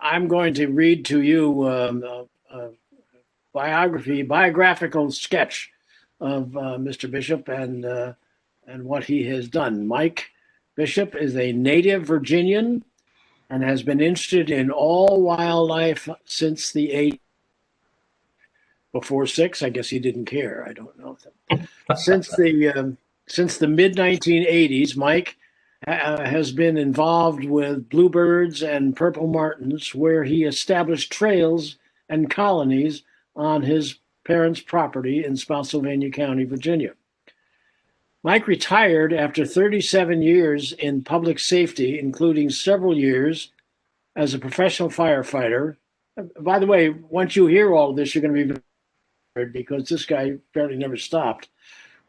I'm going to read to you biographical sketch of Mr. Bishop and what he has done. Mike Bishop is a native Virginian and has been interested in all wildlife since the age before 6. I guess he didn't care. I don't know. Since the mid 1980s, Mike has been involved with bluebirds and purple martins, where he established trails and colonies on his parents' property in Spotsylvania County, Virginia. Mike retired after 37 years in public safety, including several years as a professional firefighter. By the way, once you hear all of this, you're going to be very, because this guy barely never stopped.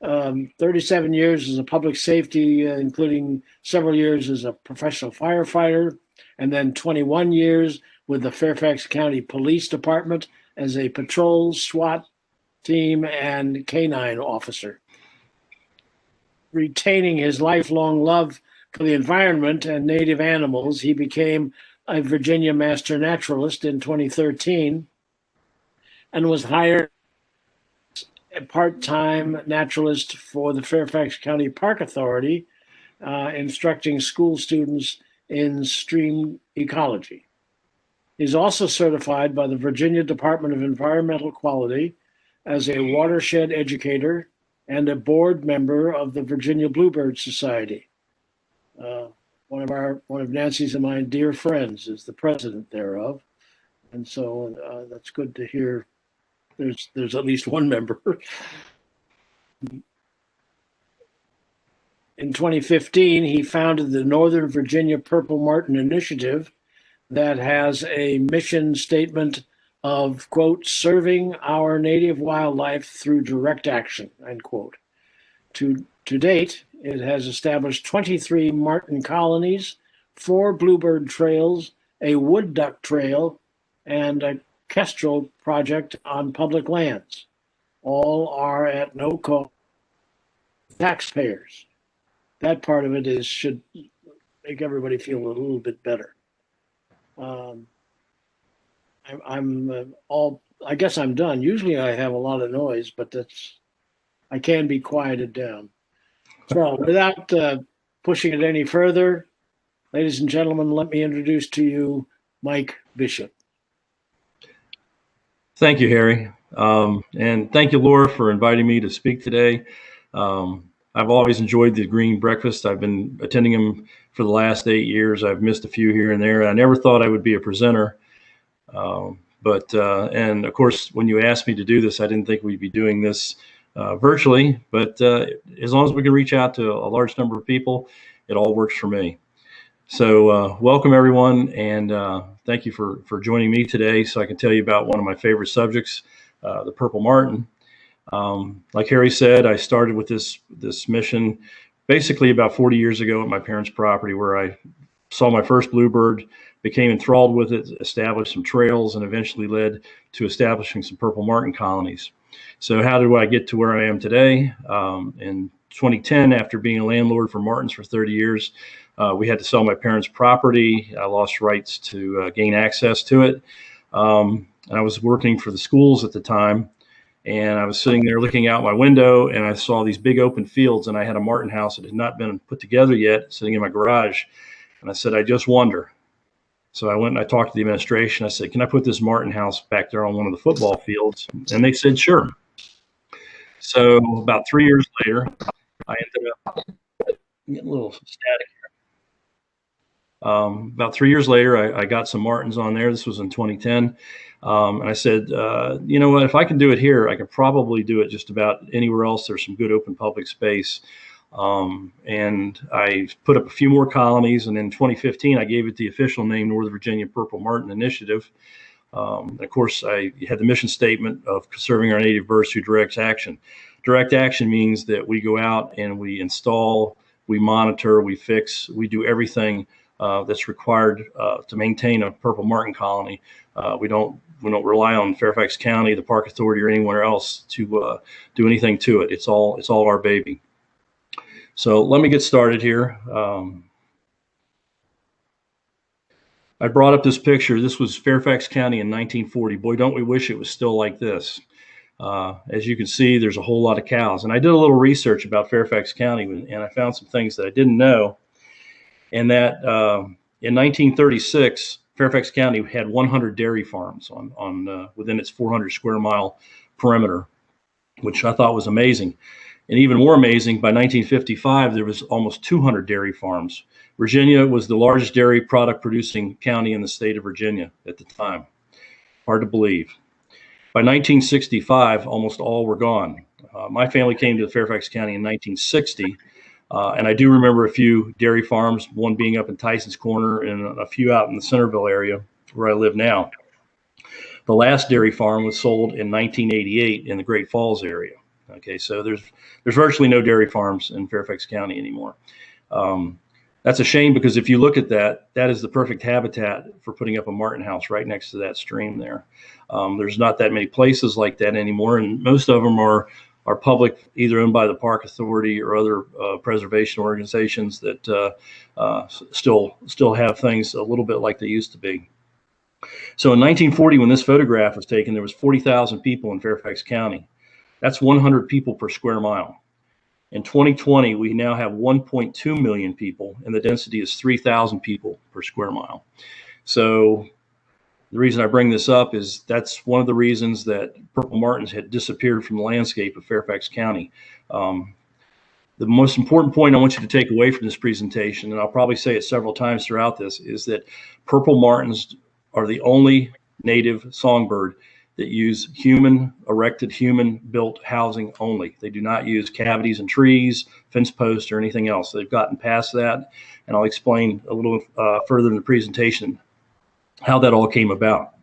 37 years as a public safety, including several years as a professional firefighter, and then 21 years with the Fairfax County Police Department as a patrol, SWAT team, and canine officer. Retaining his lifelong love for the environment and native animals, he became a Virginia Master Naturalist in 2013 and was hired a part-time naturalist for the Fairfax County Park Authority, instructing school students in stream ecology. He's also certified by the Virginia Department of Environmental Quality as a watershed educator and a board member of the Virginia Bluebird Society. One of Nancy's and my dear friends is the president thereof, and so that's good to hear. There's at least one member. In 2015, he founded the Northern Virginia Purple Martin Initiative that has a mission statement of, quote, serving our native wildlife through direct action, end quote. To date, it has established 23 martin colonies, 4 bluebird trails, a wood duck trail, and a kestrel project on public lands. All are at no cost to taxpayers. That part of it should make everybody feel a little bit better. I guess I'm done. Usually I have a lot of noise, but I can be quieted down. So without pushing it any further, ladies and gentlemen, let me introduce to you Mike Bishop. Thank you, Harry. And thank you, Laura, for inviting me to speak today. I've always enjoyed the Green Breakfast. I've been attending them for the last 8 years. I've missed a few here and there. I never thought I would be a presenter. And of course, when you asked me to do this, I didn't think we'd be doing this virtually. But as long as we can reach out to a large number of people, it all works for me. So welcome, everyone, and thank you for joining me today so I can tell you about one of my favorite subjects, the purple martin. Like Harry said, I started with this mission basically about 40 years ago at my parents' property, where I saw my first bluebird, became enthralled with it, established some trails, and eventually led to establishing some purple martin colonies. So how did I get to where I am today? In 2010, after being a landlord for martins for 30 years, we had to sell my parents' property. I lost rights to gain access to it. I was working for the schools at the time, and I was sitting there looking out my window, and I saw these big open fields, and I had a martin house that had not been put together yet, sitting in my garage. And I said, I just wonder. So I went and I talked to the administration. I said, can I put this martin house back there on one of the football fields? And they said, sure. So about 3 years later, I ended up getting a little static here. About 3 years later, I got some martins on there. This was in 2010. And I said, you know what, if I can do it here, I can probably do it just about anywhere else. There's some good open public space. And I put up a few more colonies. And in 2015, I gave it the official name, Northern Virginia Purple Martin Initiative. Of course, I had the mission statement of conserving our native birds through direct action. Direct action means that we go out and we install, we monitor, we fix, we do everything that's required to maintain a purple martin colony. We don't rely on Fairfax County, the Park Authority, or anywhere else to do anything to it. It's all our baby. So let me get started here. I brought up this picture. This was Fairfax County in 1940. Boy, don't we wish it was still like this. As you can see, there's a whole lot of cows. And I did a little research about Fairfax County, and I found some things that I didn't know. And that in 1936, Fairfax County had 100 dairy farms on within its 400 square mile perimeter, which I thought was amazing. And even more amazing, by 1955, there was almost 200 dairy farms. Virginia was the largest dairy product producing county in the state of Virginia at the time. Hard to believe. By 1965, almost all were gone. My family came to Fairfax County in 1960, and I do remember a few dairy farms, one being up in Tyson's Corner and a few out in the Centerville area where I live now. The last dairy farm was sold in 1988 in the Great Falls area. Okay, so there's virtually no dairy farms in Fairfax County anymore. That's a shame, because if you look at that, that is the perfect habitat for putting up a martin house right next to that stream there. There's not that many places like that anymore, and most of them are public, either owned by the Park Authority or other preservation organizations that still have things a little bit like they used to be. So in 1940, when this photograph was taken, there was 40,000 people in Fairfax County. That's 100 people per square mile. In 2020, we now have 1.2 million people, and the density is 3,000 people per square mile. So the reason I bring this up is that's one of the reasons that purple martins had disappeared from the landscape of Fairfax County. The most important point I want you to take away from this presentation, and I'll probably say it several times throughout this, is that purple martins are the only native songbird that use erected human-built housing only. They do not use cavities in trees, fence posts, or anything else. They've gotten past that, and I'll explain a little further in the presentation how that all came about.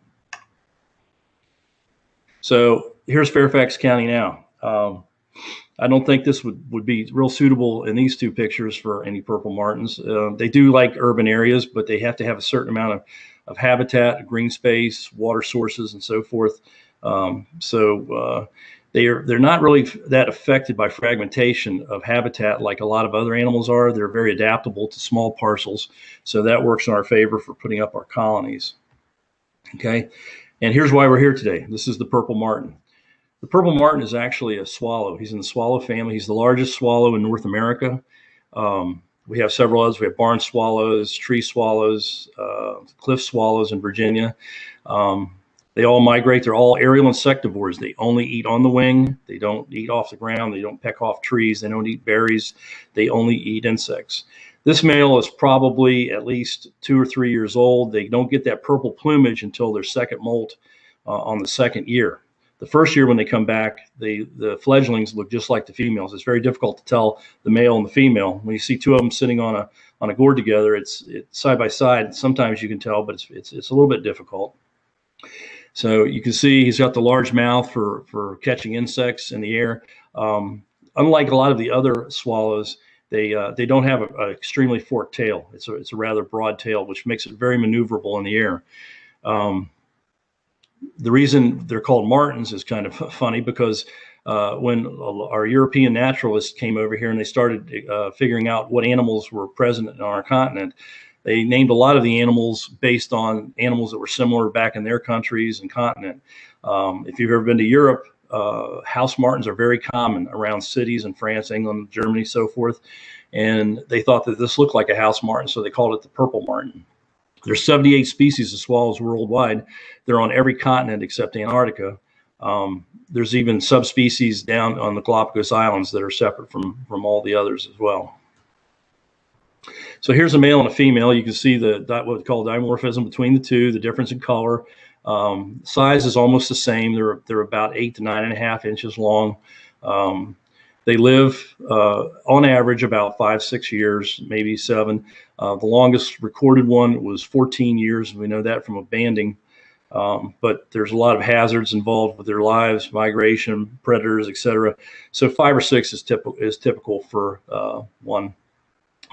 So here's Fairfax County now. I don't think this would be real suitable in these two pictures for any purple martins. They do like urban areas, but they have to have a certain amount of habitat, green space, water sources, and so forth. They're not really that affected by fragmentation of habitat like a lot of other animals are. They're very adaptable to small parcels, so that works in our favor for putting up our colonies. Okay, and here's why we're here today. This is the purple martin. The purple martin is actually a swallow. He's in the swallow family. He's the largest swallow in North America. We have several others. We have barn swallows, tree swallows, cliff swallows in Virginia. They all migrate. They're all aerial insectivores. They only eat on the wing. They don't eat off the ground. They don't peck off trees. They don't eat berries. They only eat insects. This male is probably at least 2 or 3 years old. They don't get that purple plumage until their second molt on the second year. The first year when they come back, the fledglings look just like the females. It's very difficult to tell the male and the female. When you see two of them sitting on a gourd together, it's side by side. Sometimes you can tell, but it's a little bit difficult. So you can see he's got the large mouth for catching insects in the air. Unlike a lot of the other swallows, they don't have an extremely forked tail. It's a rather broad tail, which makes it very maneuverable in the air. The reason they're called martins is kind of funny, because when our European naturalists came over here and they started figuring out what animals were present on our continent, they named a lot of the animals based on animals that were similar back in their countries and continent. If you've ever been to Europe, house martins are very common around cities in France, England, Germany, so forth. And they thought that this looked like a house martin, so they called it the purple martin. There's 78 species of swallows worldwide. They're on every continent except Antarctica. There's even subspecies down on the Galapagos Islands that are separate from all the others as well. So here's a male and a female. You can see what we call dimorphism between the two, the difference in color. Size is almost the same. They're about 8 to 9.5 inches long. They live on average about 5-6 years, maybe 7. The longest recorded one was 14 years. We know that from a banding. But there's a lot of hazards involved with their lives, migration, predators, etc. So 5 or 6 is typical for one.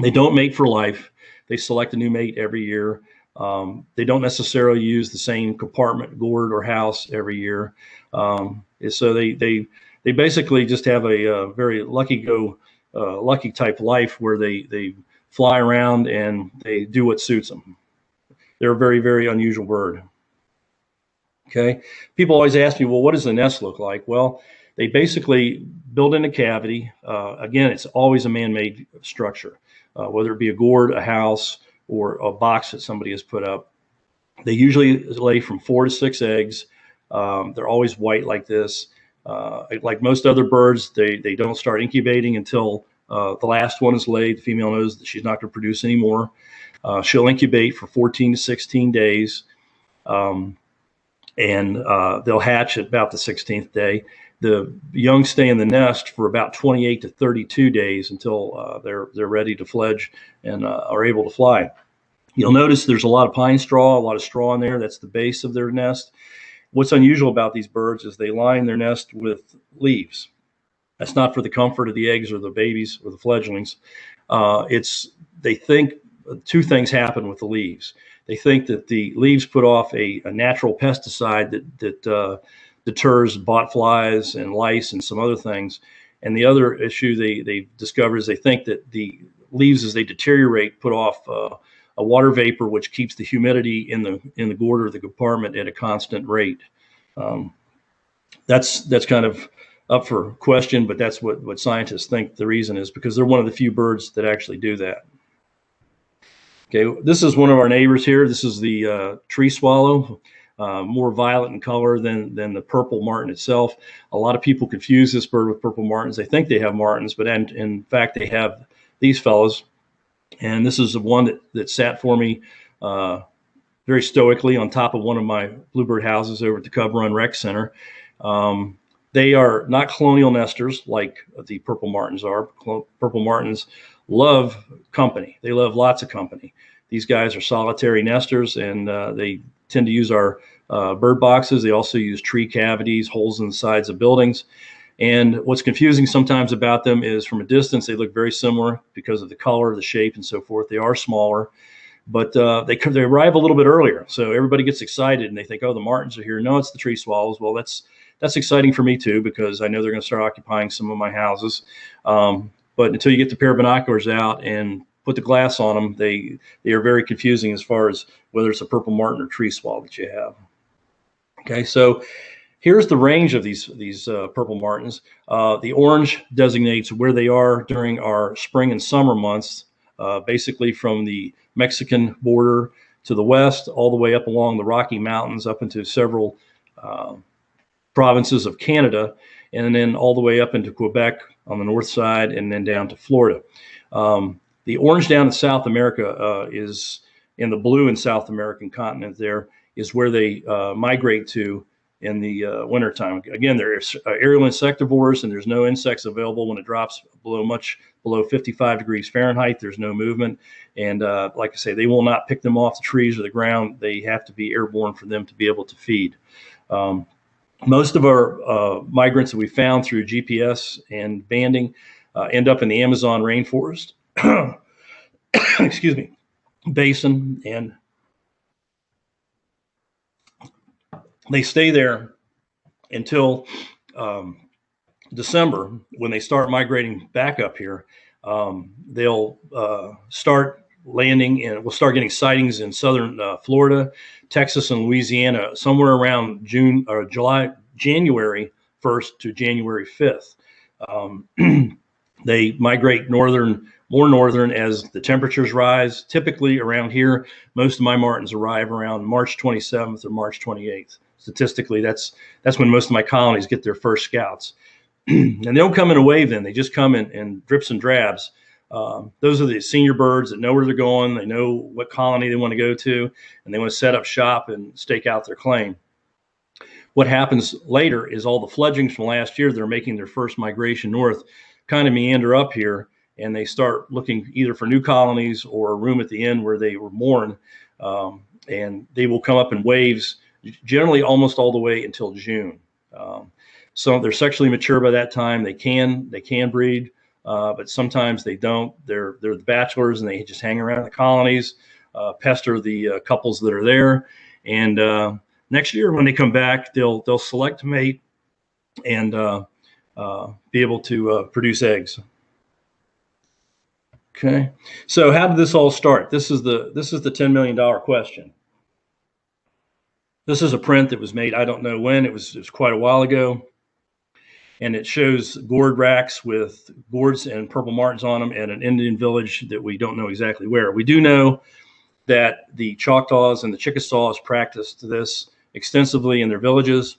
They don't mate for life. They select a new mate every year. They don't necessarily use the same compartment, gourd, or house every year. So they basically just have a very lucky type life where they fly around and they do what suits them. they're a very, very unusual bird. Okay. People always ask me, well, what does the nest look like? Well, they basically build in a cavity. Again, it's always a man-made structure, whether it be a gourd, a house, or a box that somebody has put up. They usually lay from 4 to 6 eggs. They're always white like this. Like most other birds, they don't start incubating until the last one is laid. The female knows that she's not going to produce anymore. She'll incubate for 14 to 16 days. And they'll hatch at about the 16th day. The young stay in the nest for about 28 to 32 days until they're ready to fledge and are able to fly. You'll notice there's a lot of pine straw, a lot of straw in there. That's the base of their nest. What's unusual about these birds is they line their nest with leaves. That's not for the comfort of the eggs or the babies or the fledglings. They think two things happen with the leaves. They think that the leaves put off a natural pesticide that deters botflies and lice and some other things. And the other issue they discovered is they think that the leaves, as they deteriorate, put off a water vapor which keeps the humidity in the gourd or the compartment at a constant rate. That's kind of up for question, but that's what scientists think the reason is, because they're one of the few birds that actually do that. Okay, this is one of our neighbors here. This is the tree swallow, more violet in color than the purple martin itself. A lot of people confuse this bird with purple martins. They think they have martins, but in fact they have these fellows. And this is the one that sat for me very stoically on top of one of my bluebird houses over at the Cub Run Rec Center. They are not colonial nesters like the purple martins are. Purple martins love company. They love lots of company. These guys are solitary nesters, and they tend to use our bird boxes. They also use tree cavities, holes in the sides of buildings. And what's confusing sometimes about them is from a distance, they look very similar because of the color, the shape, and so forth. They are smaller, but they arrive a little bit earlier. So everybody gets excited and they think, oh, the martins are here. No, it's the tree swallows. Well, that's exciting for me too, because I know they're going to start occupying some of my houses. But until you get the pair of binoculars out and put the glass on them, they are very confusing as far as whether it's a purple martin or tree swallow that you have. Okay, so here's the range of these purple martins. The orange designates where they are during our spring and summer months, basically from the Mexican border to the west, all the way up along the Rocky Mountains, up into several provinces of Canada, and then all the way up into Quebec on the north side, and then down to Florida. The orange down in South America is in the blue in South American continent. There is where they migrate to in the wintertime. Again, they're aerial insectivores, and there's no insects available when it drops much below 55 degrees Fahrenheit. There's no movement. And like I say, they will not pick them off the trees or the ground. They have to be airborne for them to be able to feed. Most of our migrants that we found through GPS and banding end up in the Amazon rainforest, excuse me, basin, and they stay there until December, when they start migrating back up here. They'll start landing, and we'll start getting sightings in southern Florida, Texas, and Louisiana somewhere around January 1st to January 5th. They migrate more northern as the temperatures rise. Typically around here, most of my martins arrive around March 27th or March 28th. Statistically, that's when most of my colonies get their first scouts. And they don't come in a wave then. They just come in drips and drabs. Those are the senior birds that know where they're going. They know what colony they want to go to, and they want to set up shop and stake out their claim. What happens later is all the fledglings from last year, they're making their first migration north, kind of meander up here, and they start looking either for new colonies or a room at the end where they were born. And they will come up in waves, generally almost all the way until June. So they're sexually mature by that time. They can breed, but sometimes they don't. They're the bachelors, and they just hang around the colonies, pester the couples that are there. And next year, when they come back, they'll select a mate and be able to produce eggs. Okay, so how did this all start? This is the $10 million question. This is a print that was made, I don't know when, it was quite a while ago. And it shows gourd racks with gourds and purple martins on them at an Indian village that we don't know exactly where. We do know that the Choctaws and the Chickasaws practiced this extensively in their villages.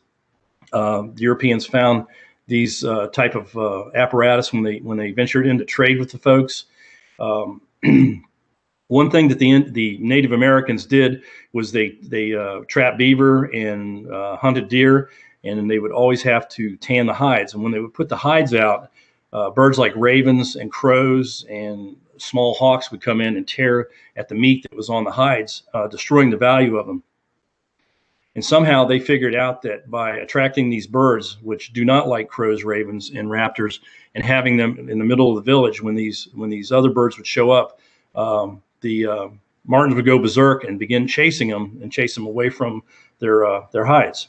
The Europeans found these type of apparatus when they ventured into trade with the folks. One thing that the Native Americans did was they trapped beaver and hunted deer, and they would always have to tan the hides. And when they would put the hides out, birds like ravens and crows and small hawks would come in and tear at the meat that was on the hides, destroying the value of them. And somehow they figured out that by attracting these birds, which do not like crows, ravens, and raptors, and having them in the middle of the village when these other birds would show up, the martins would go berserk and begin chasing them and chase them away from their hides.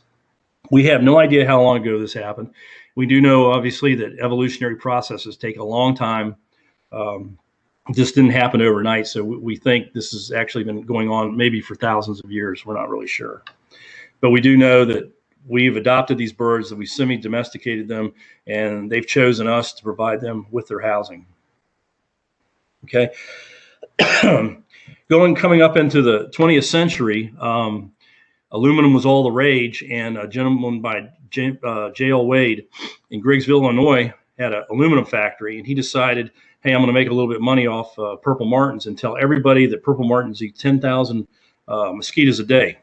We have no idea how long ago this happened. We do know, obviously, that evolutionary processes take a long time. This didn't happen overnight, so we think this has actually been going on maybe for thousands of years. We're not really sure. But we do know that we've adopted these birds, that we semi-domesticated them, and they've chosen us to provide them with their housing. Okay. Coming up into the 20th century, aluminum was all the rage, and a gentleman by J.L. Wade in Griggsville, Illinois, had an aluminum factory, and he decided, hey, I'm going to make a little bit of money off purple martins and tell everybody that purple martins eat 10,000 mosquitoes a day.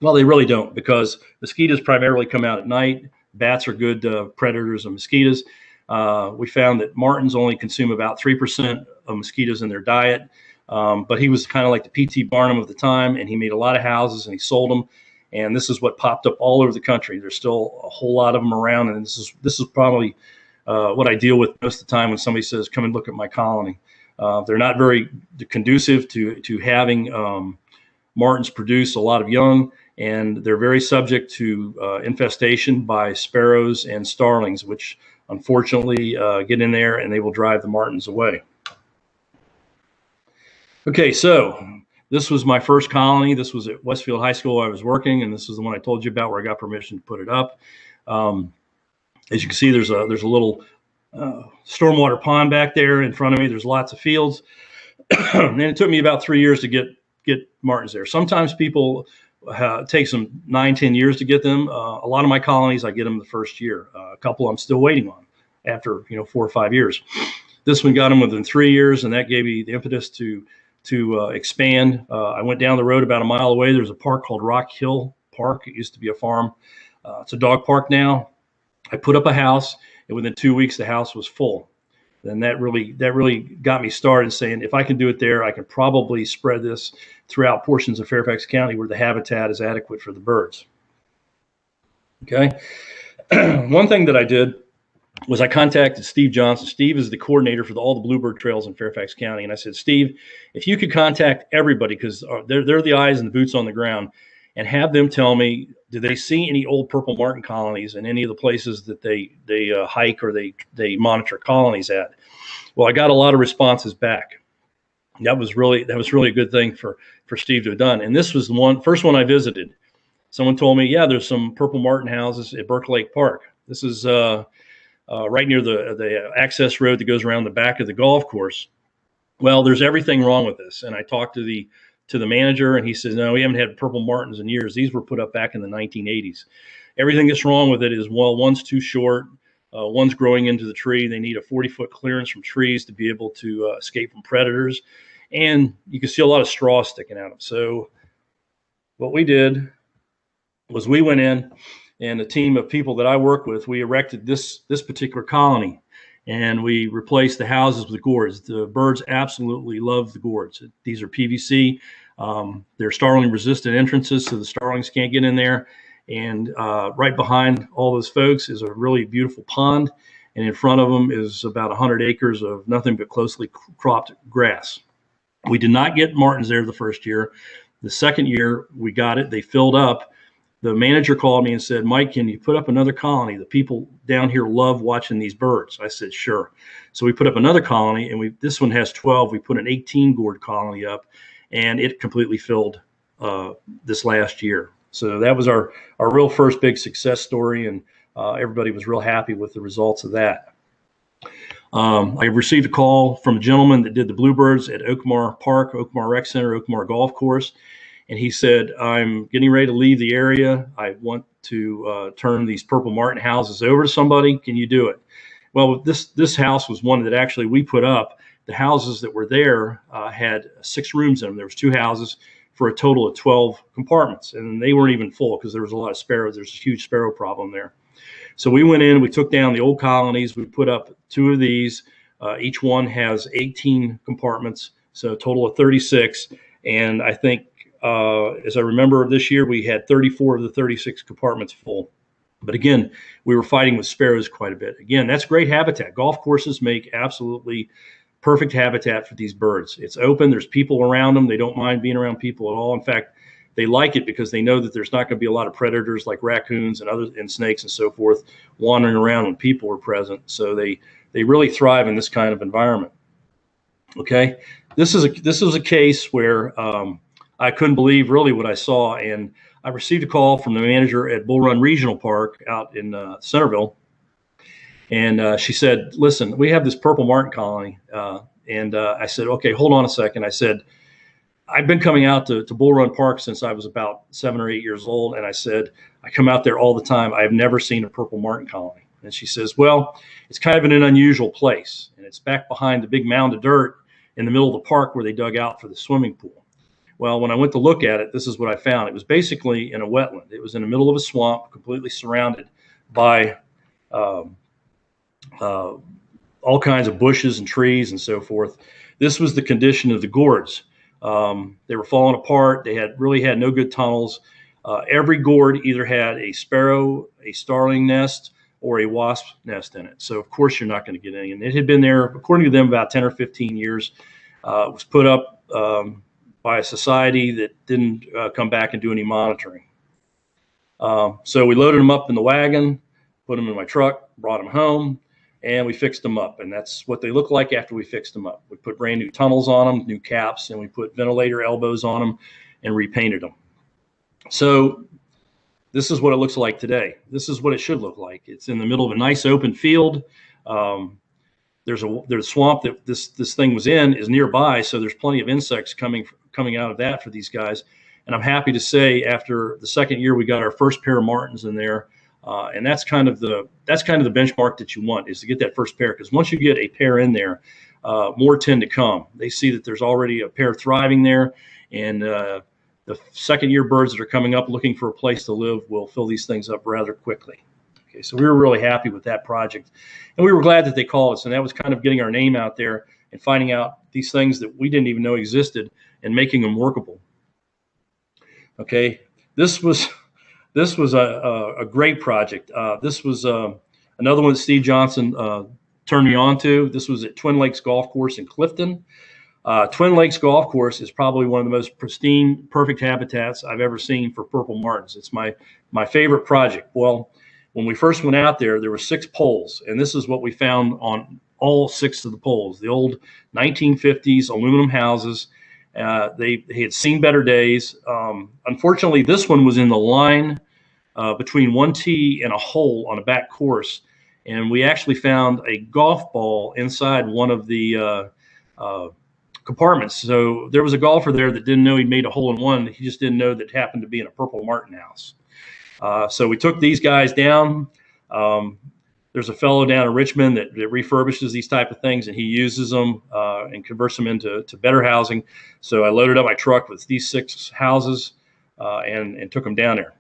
Well, they really don't, because mosquitoes primarily come out at night. Bats are good predators of mosquitoes. We found that martins only consume about 3% of mosquitoes in their diet. But he was kind of like the P.T. Barnum of the time, and he made a lot of houses and he sold them. And this is what popped up all over the country. There's still a whole lot of them around, and this is probably what I deal with most of the time when somebody says, "Come and look at my colony." They're not very conducive to having martins produce a lot of young, and they're very subject to infestation by sparrows and starlings, which unfortunately get in there and they will drive the martins away. Okay, so this was my first colony. This was at Westfield High School I was working, and this is the one I told you about where I got permission to put it up. As you can see, there's a little stormwater pond back there in front of me. There's lots of fields. And it took me about 3 years to get martins there. Sometimes people take them 9-10 years to get them. A lot of my colonies, I get them the first year. A couple I'm still waiting on after 4 or 5 years. This one got them within 3 years, and that gave me the impetus to expand. I went down the road about a mile away. There's a park called Rock Hill Park. It used to be a farm. It's a dog park now. I put up a house, and within 2 weeks, the house was full. And that really got me started saying, if I can do it there, I can probably spread this throughout portions of Fairfax County where the habitat is adequate for the birds. Okay. One thing that I did was I contacted Steve Johnson. Steve is the coordinator for all the Bluebird Trails in Fairfax County. And I said, Steve, if you could contact everybody, because they're the eyes and the boots on the ground, and have them tell me, do they see any old purple martin colonies in any of the places that they hike or they monitor colonies at? Well, I got a lot of responses back. That was really a good thing for Steve to have done. And this was the first one I visited. Someone told me, yeah, there's some purple martin houses at Burke Lake Park. This is right near the access road that goes around the back of the golf course. Well, there's everything wrong with this. And I talked to the manager, and he says, no, we haven't had purple martins in years. These were put up back in the 1980s. Everything that's wrong with it is, well, one's too short. One's growing into the tree. They need a 40-foot clearance from trees to be able to escape from predators. And you can see a lot of straw sticking out of them. So what we did was we went in, and a team of people that I work with, we erected this particular colony, and we replaced the houses with gourds. The birds absolutely love the gourds. These are PVC. They're starling resistant entrances, so the starlings can't get in there. And right behind all those folks is a really beautiful pond, and in front of them is about 100 acres of nothing but closely cropped grass. We did not get martins there the first year. The second year we got it. They filled up. The manager called me and said, Mike, can you put up another colony? The people down here love watching these birds. I said, sure. So we put up another colony, and this one has 12. We put an 18 gourd colony up, and it completely filled this last year. So that was our real first big success story, and everybody was real happy with the results of that. I received a call from a gentleman that did the Bluebirds at Oakmar Park, Oakmar Rec Center, Oakmar Golf Course. And he said, I'm getting ready to leave the area. I want to turn these Purple Martin houses over to somebody. Can you do it? Well, this house was one that actually we put up. The houses that were there had 6 rooms in them. There was 2 houses for a total of 12 compartments. And they weren't even full because there was a lot of sparrows. There's a huge sparrow problem there. So we went in, we took down the old colonies. We put up 2 of these. Each one has 18 compartments, so a total of 36. And I think, as I remember, this year we had 34 of the 36 compartments full. But again, we were fighting with sparrows quite a bit. Again, that's great habitat. Golf courses make absolutely perfect habitat for these birds. It's open. There's people around them. They don't mind being around people at all. In fact, they like it because they know that there's not going to be a lot of predators like raccoons and snakes and so forth wandering around when people are present. So they really thrive in this kind of environment. Okay, this is a case where I couldn't believe really what I saw, and I received a call from the manager at Bull Run Regional Park out in Centerville, and she said, "Listen, we have this Purple Martin colony," and I said, "Okay, hold on a second." I said, I've been coming out to Bull Run Park since I was about 7 or 8 years old. And I said, I come out there all the time. I've never seen a Purple Martin colony. And she says, well, it's kind of in an unusual place. And it's back behind the big mound of dirt in the middle of the park where they dug out for the swimming pool. Well, when I went to look at it, this is what I found. It was basically in a wetland. It was in the middle of a swamp, completely surrounded by all kinds of bushes and trees and so forth. This was the condition of the gourds. They were falling apart. They really had no good tunnels. Every gourd either had a sparrow, a starling nest, or a wasp nest in it. So of course you're not going to get any. And it had been there, according to them, about 10 or 15 years. It was put up by a society that didn't come back and do any monitoring. So we loaded them up in the wagon, put them in my truck, brought them home, and we fixed them up. And that's what they look like after we fixed them up. We put brand new tunnels on them, new caps, and we put ventilator elbows on them and repainted them. So this is what it looks like today. This is what it should look like. It's in the middle of a nice open field. There's a swamp that this thing was in is nearby, so there's plenty of insects coming out of that for these guys. And I'm happy to say, after the second year, we got our first pair of martins in there. And that's kind of the benchmark that you want, is to get that first pair, because once you get a pair in there, more tend to come. They see that there's already a pair thriving there, and the second year birds that are coming up looking for a place to live will fill these things up rather quickly. Okay, so we were really happy with that project, and we were glad that they called us, and that was kind of getting our name out there and finding out these things that we didn't even know existed and making them workable. Okay, this was a great project. This was another one that Steve Johnson turned me on to. This was at Twin Lakes Golf Course in Clifton. Twin Lakes Golf Course is probably one of the most pristine, perfect habitats I've ever seen for Purple Martins. It's my favorite project. Well, when we first went out there were 6 poles, and this is what we found on all 6 of the poles. The old 1950s aluminum houses. They had seen better days. Unfortunately, this one was in the line between one tee and a hole on a back course, and we actually found a golf ball inside one of the compartments. So there was a golfer there that didn't know he'd made a hole-in-one. He just didn't know that it happened to be in a Purple Martin house. So we took these guys down. There's a fellow down in Richmond that refurbishes these type of things, and he uses them and converts them into better housing. So I loaded up my truck with these 6 houses and took them down there.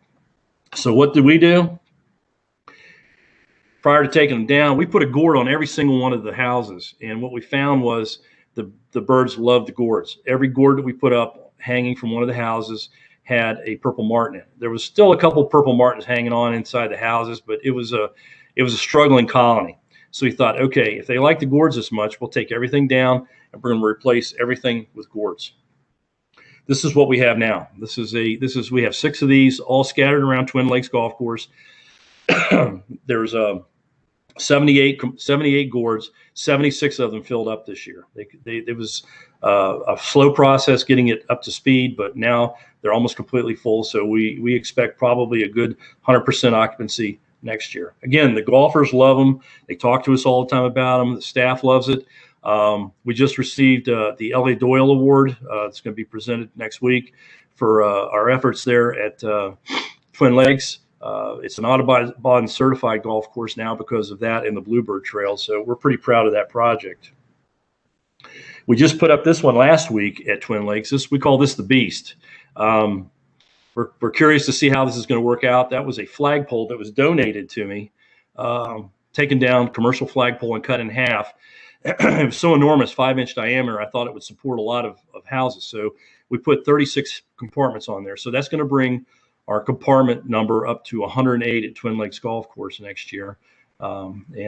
So what did we do? Prior to taking them down, we put a gourd on every single one of the houses. And what we found was the birds loved the gourds. Every gourd that we put up hanging from one of the houses had a Purple Martin in it. There was still a couple Purple Martins hanging on inside the houses, but it was a struggling colony. So we thought, okay, if they like the gourds this much, we'll take everything down and we're going to replace everything with gourds. This is what we have now. We have 6 of these all scattered around Twin Lakes Golf Course. There's 78 gourds, 76 of them filled up this year. It was a slow process getting it up to speed, but now they're almost completely full. So we expect probably a good 100% occupancy next year. Again, the golfers love them. They talk to us all the time about them. The staff loves it. We just received the Elly Doyle Award. It's going to be presented next week for our efforts there at Twin Lakes. It's an Audubon certified golf course now because of that and the Bluebird Trails. So we're pretty proud of that project. We just put up this one last week at Twin Lakes. We call this the Beast. We're curious to see how this is going to work out. That was a flagpole that was donated to me, taken down, commercial flagpole, and cut in half. It was so enormous, 5-inch diameter, I thought it would support a lot of houses. So we put 36 compartments on there. So that's going to bring our compartment number up to 108 at Twin Lakes Golf Course next year. We're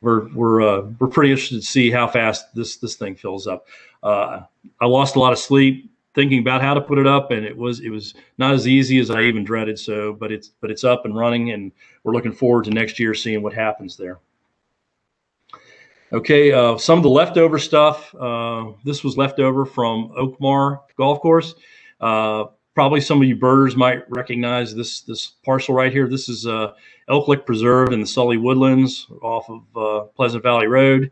pretty interested to see how fast this thing fills up. I lost a lot of sleep thinking about how to put it up, and it was not as easy as I even dreaded. So, but it's up and running, and we're looking forward to next year seeing what happens there. Okay, some of the leftover stuff. This was leftover from Oakmar Golf Course. Probably some of you birders might recognize this parcel right here. This is Elk Lick Preserve in the Sully Woodlands off of Pleasant Valley Road.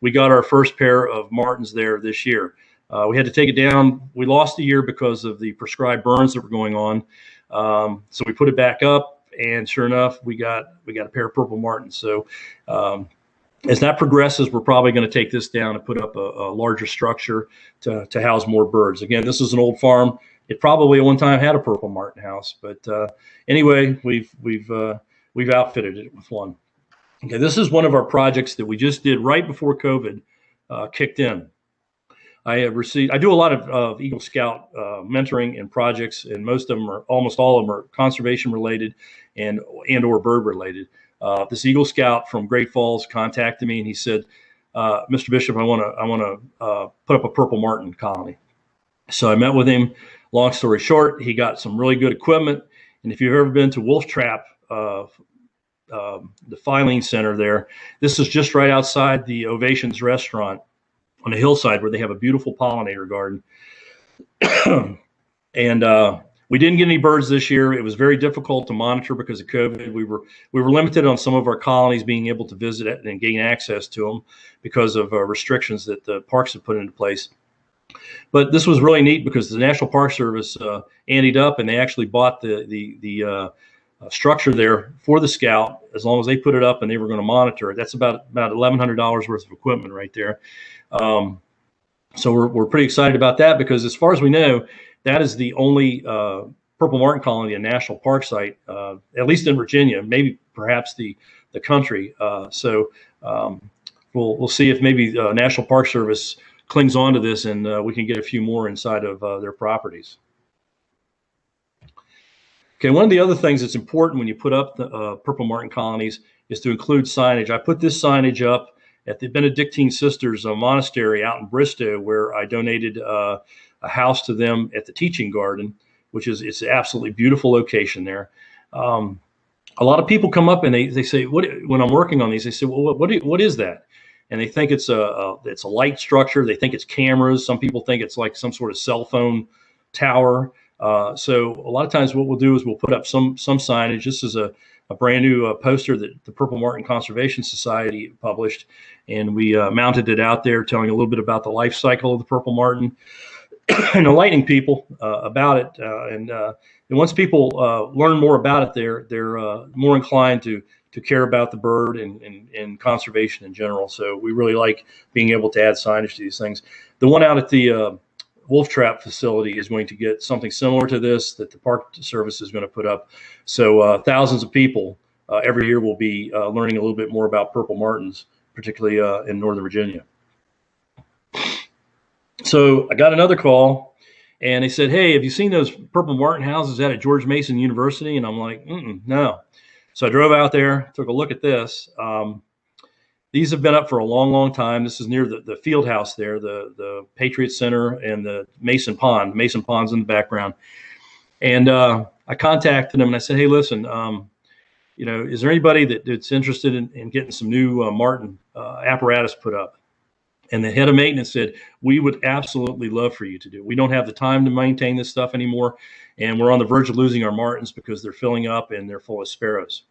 We got our first pair of martins there this year. We had to take it down. We lost a year because of the prescribed burns that were going on. So we put it back up, and sure enough, we got a pair of purple martins. So as that progresses, we're probably going to take this down and put up a larger structure to house more birds. Again, this is an old farm. It probably at one time had a purple martin house, but anyway, we've outfitted it with one. Okay, this is one of our projects that we just did right before COVID kicked in. I do a lot of Eagle Scout mentoring and projects, and almost all of them are conservation related and or bird related. This Eagle Scout from Great Falls contacted me, and he said, "Mr. Bishop, I want to put up a purple martin colony." So I met with him. Long story short, he got some really good equipment. And if you've ever been to Wolf Trap, the Filene Center there, this is just right outside the Ovations restaurant on a hillside where they have a beautiful pollinator garden. And we didn't get any birds this year. It was very difficult to monitor because of COVID. We were limited on some of our colonies being able to visit it and gain access to them because of restrictions that the parks have put into place. But this was really neat because the National Park Service anteed up, and they actually bought the structure there for the Scout as long as they put it up and they were going to monitor it. That's about $1,100 worth of equipment right there. So we're pretty excited about that because as far as we know, that is the only purple martin colony in national park site, at least in Virginia, maybe perhaps the country. So we'll see if maybe National Park Service clings on to this and we can get a few more inside of their properties. Okay, one of the other things that's important when you put up the purple martin colonies is to include signage. I put this signage up at the Benedictine Sisters Monastery out in Bristow, where I donated a house to them at the Teaching Garden, it's an absolutely beautiful location there. A lot of people come up and they say, when I'm working on these, they say, well, what is that? And they think it's a light structure. They think it's cameras. Some people think it's like some sort of cell phone tower. So a lot of times what we'll do is we'll put up some signage. This is a brand new poster that the Purple Martin Conservation Society published, and we mounted it out there telling a little bit about the life cycle of the purple martin and enlightening people about it. And once people learn more about it, they're more inclined to care about the bird and conservation in general. So we really like being able to add signage to these things. The one out at the Wolf Trap facility is going to get something similar to this that the Park Service is going to put up. So thousands of people every year will be learning a little bit more about purple martins, particularly in Northern Virginia. So I got another call, and they said, "Hey, have you seen those purple martin houses out at George Mason University?" And I'm like, no. So I drove out there, took a look at this. These have been up for a long, long time. This is near the field house there, the Patriot Center and the Mason Pond. Mason Pond's in the background. And I contacted them and I said, "Hey, listen, is there anybody that's interested in getting some new Martin apparatus put up? And the head of maintenance said, we would absolutely love for you to do it. We don't have the time to maintain this stuff anymore. And we're on the verge of losing our Martins because they're filling up and they're full of sparrows.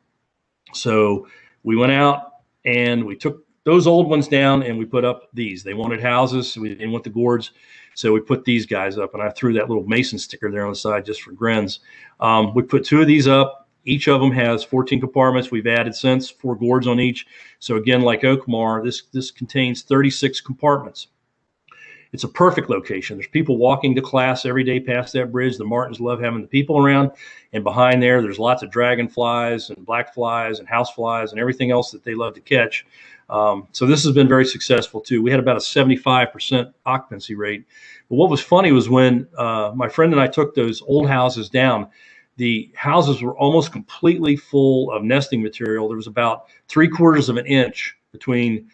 So we went out and we took those old ones down and we put up these. They wanted houses. So we didn't want the gourds. So we put these guys up, and I threw that little Mason sticker there on the side just for grins. We put 2 of these up. Each of them has 14 compartments. We've added since 4 gourds on each. So again, like Oakmar, this contains 36 compartments. It's a perfect location. There's people walking to class every day past that bridge. The Martins love having the people around. And behind there's lots of dragonflies and black flies and house flies and everything else that they love to catch. So this has been very successful too. We had about a 75% occupancy rate. But what was funny was when my friend and I took those old houses down, the houses were almost completely full of nesting material. There was about 3/4 of an inch between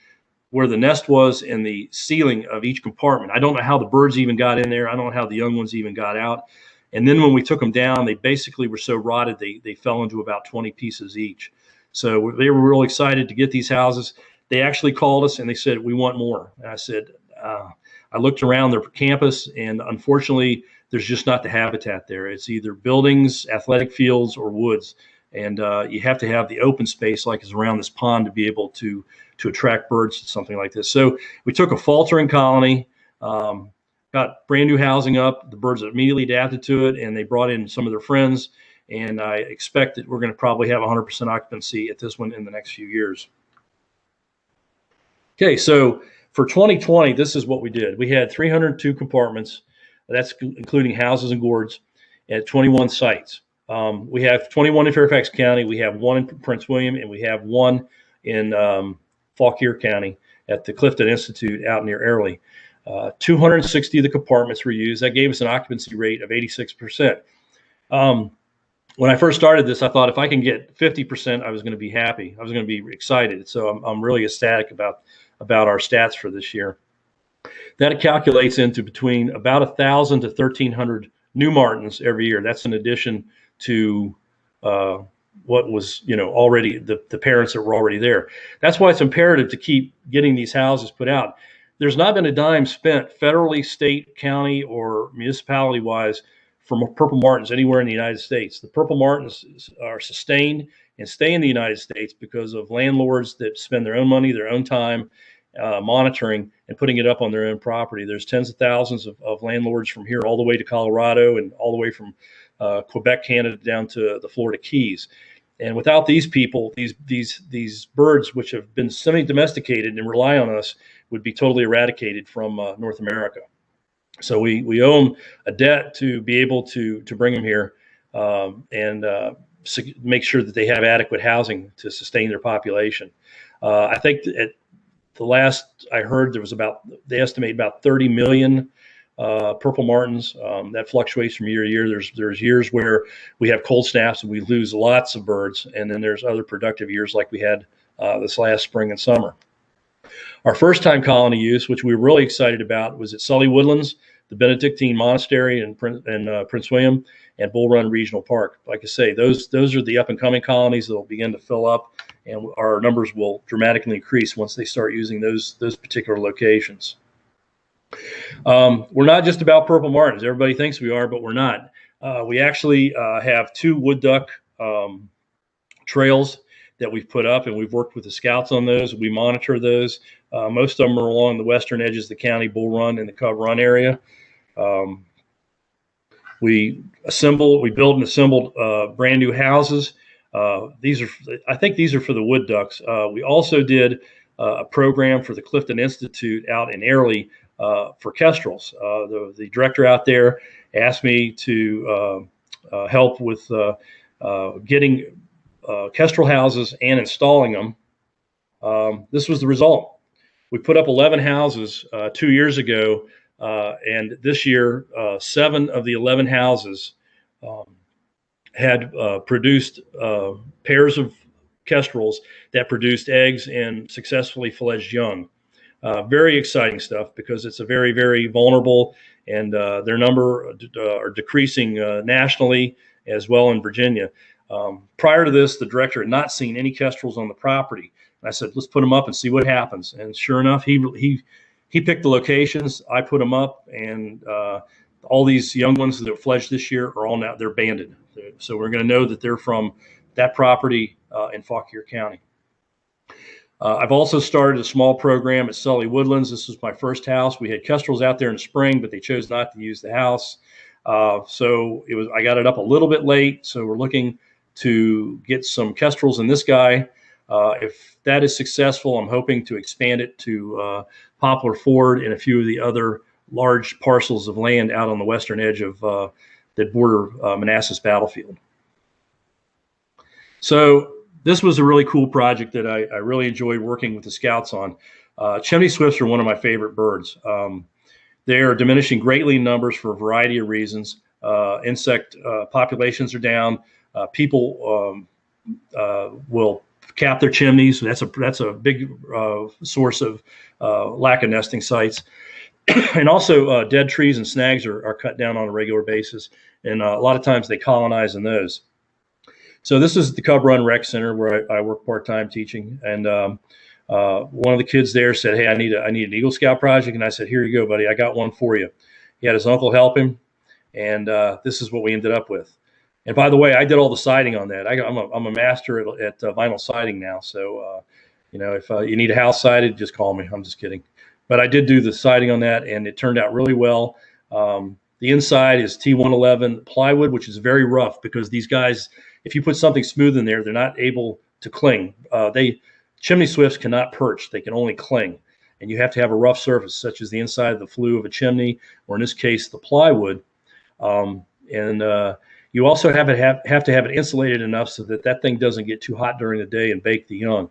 where the nest was and the ceiling of each compartment. I don't know how the birds even got in there. I don't know how the young ones even got out. And then when we took them down, they basically were so rotted, they fell into about 20 pieces each. So they were real excited to get these houses. They actually called us and they said, we want more. And I said, I looked around their campus, and unfortunately, there's just not the habitat there. It's either buildings, athletic fields, or woods. And you have to have the open space like is around this pond to be able to attract birds to something like this. So we took a faltering colony, got brand new housing up. The birds immediately adapted to it, and they brought in some of their friends. And I expect that we're going to probably have 100% occupancy at this one in the next few years. Okay, so for 2020, this is what we did. We had 302 compartments. That's including houses and gourds at 21 sites. We have 21 in Fairfax County. We have 1 in Prince William, and we have 1 in Fauquier County at the Clifton Institute out near Ellie. 260 of the compartments were used. That gave us an occupancy rate of 86%. When I first started this, I thought if I can get 50%, I was going to be happy. I was going to be excited. So I'm really ecstatic about our stats for this year. That calculates into between about 1,000 to 1,300 new Martins every year. That's in addition to what was, already the parents that were already there. That's why it's imperative to keep getting these houses put out. There's not been a dime spent federally, state, county, or municipality-wise for purple martins anywhere in the United States. The purple martins are sustained and stay in the United States because of landlords that spend their own money, their own time, monitoring and putting it up on their own property. There's tens of thousands of landlords from here all the way to Colorado and all the way from Quebec, Canada, down to the Florida Keys. And without these people, these birds, which have been semi-domesticated and rely on us, would be totally eradicated from North America. So we owe them a debt to be able to bring them here and make sure that they have adequate housing to sustain their population. I think at the last I heard, they estimate about 30 million purple martins. That fluctuates from year to year. There's years where we have cold snaps and we lose lots of birds, and then there's other productive years like we had this last spring and summer. Our first time colony use, which we were really excited about, was at Sully Woodlands, the Benedictine Monastery in Prince William, and Bull Run Regional Park. Like I say, those are the up and coming colonies that will begin to fill up, and our numbers will dramatically increase once they start using those particular locations. We're not just about purple martins. Everybody thinks we are, but we're not. We actually have 2 wood duck trails that we've put up, and we've worked with the scouts on those. We monitor those. Most of them are along the western edges of the county, Bull Run and the Cub Run area. We build and assembled brand new houses. I think these are for the wood ducks. We also did a program for the Clifton Institute out in Ellie for kestrels. The director out there asked me to help with getting kestrel houses and installing them. This was the result. We put up 11 houses 2 years ago, and this year 7 of the 11 houses had produced pairs of kestrels that produced eggs and successfully fledged young. Very exciting stuff because it's a very, very vulnerable, and their number are decreasing nationally as well in Virginia. Prior to this, the director had not seen any kestrels on the property. And I said, let's put them up and see what happens. And sure enough, he picked the locations. I put them up, and all these young ones that fledged this year are all now, they're banded. So we're going to know that they're from that property in Fauquier County. I've also started a small program at Sully Woodlands. This was my first house. We had kestrels out there in the spring, but they chose not to use the house. So I got it up a little bit late. So we're looking to get some kestrels in this guy. If that is successful, I'm hoping to expand it to Poplar Ford and a few of the other large parcels of land out on the western edge of that border Manassas battlefield. So this was a really cool project that I really enjoyed working with the scouts on. Chimney swifts are one of my favorite birds. They are diminishing greatly in numbers for a variety of reasons. Insect populations are down. People will cap their chimneys. That's a big source of lack of nesting sites. And also dead trees and snags are cut down on a regular basis. And a lot of times they colonize in those. So this is the Cub Run Rec Center where I work part-time teaching. And one of the kids there said, hey, I need an Eagle Scout project. And I said, here you go, buddy. I got one for you. He had his uncle help him. And this is what we ended up with. And by the way, I did all the siding on that. I'm a master at vinyl siding now. So, if you need a house sided, just call me. I'm just kidding. But I did do the siding on that, and it turned out really well. The inside is T111 plywood, which is very rough because these guys, if you put something smooth in there, they're not able to cling. Chimney swifts cannot perch. They can only cling. And you have to have a rough surface, such as the inside of the flue of a chimney, or in this case, the plywood. You also have to have it insulated enough so that thing doesn't get too hot during the day and bake the young.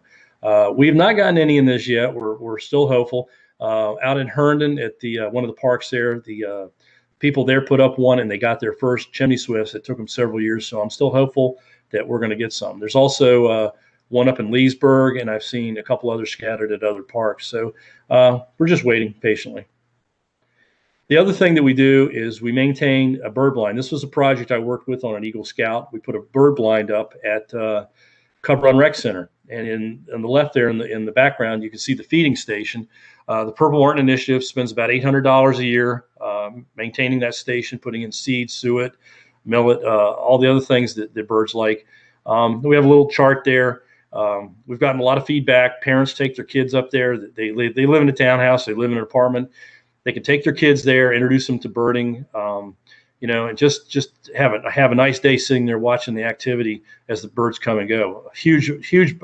We have not gotten any in this yet. We're still hopeful. Out in Herndon at the one of the parks there, the people there put up one and they got their first chimney swifts. It took them several years, so I'm still hopeful that we're going to get some. There's also one up in Leesburg, and I've seen a couple others scattered at other parks. So we're just waiting patiently. The other thing that we do is we maintain a bird blind. This was a project I worked with on an Eagle Scout. We put a bird blind up at Cub Run Rec Center. And on the left there in the background, you can see the feeding station. The Purple Martin Initiative spends about $800 a year maintaining that station, putting in seed, suet, millet, all the other things that birds like. We have a little chart there. We've gotten a lot of feedback. Parents take their kids up there. They live in a townhouse. They live in an apartment. They can take their kids there, introduce them to birding, and just have a nice day sitting there watching the activity as the birds come and go. A huge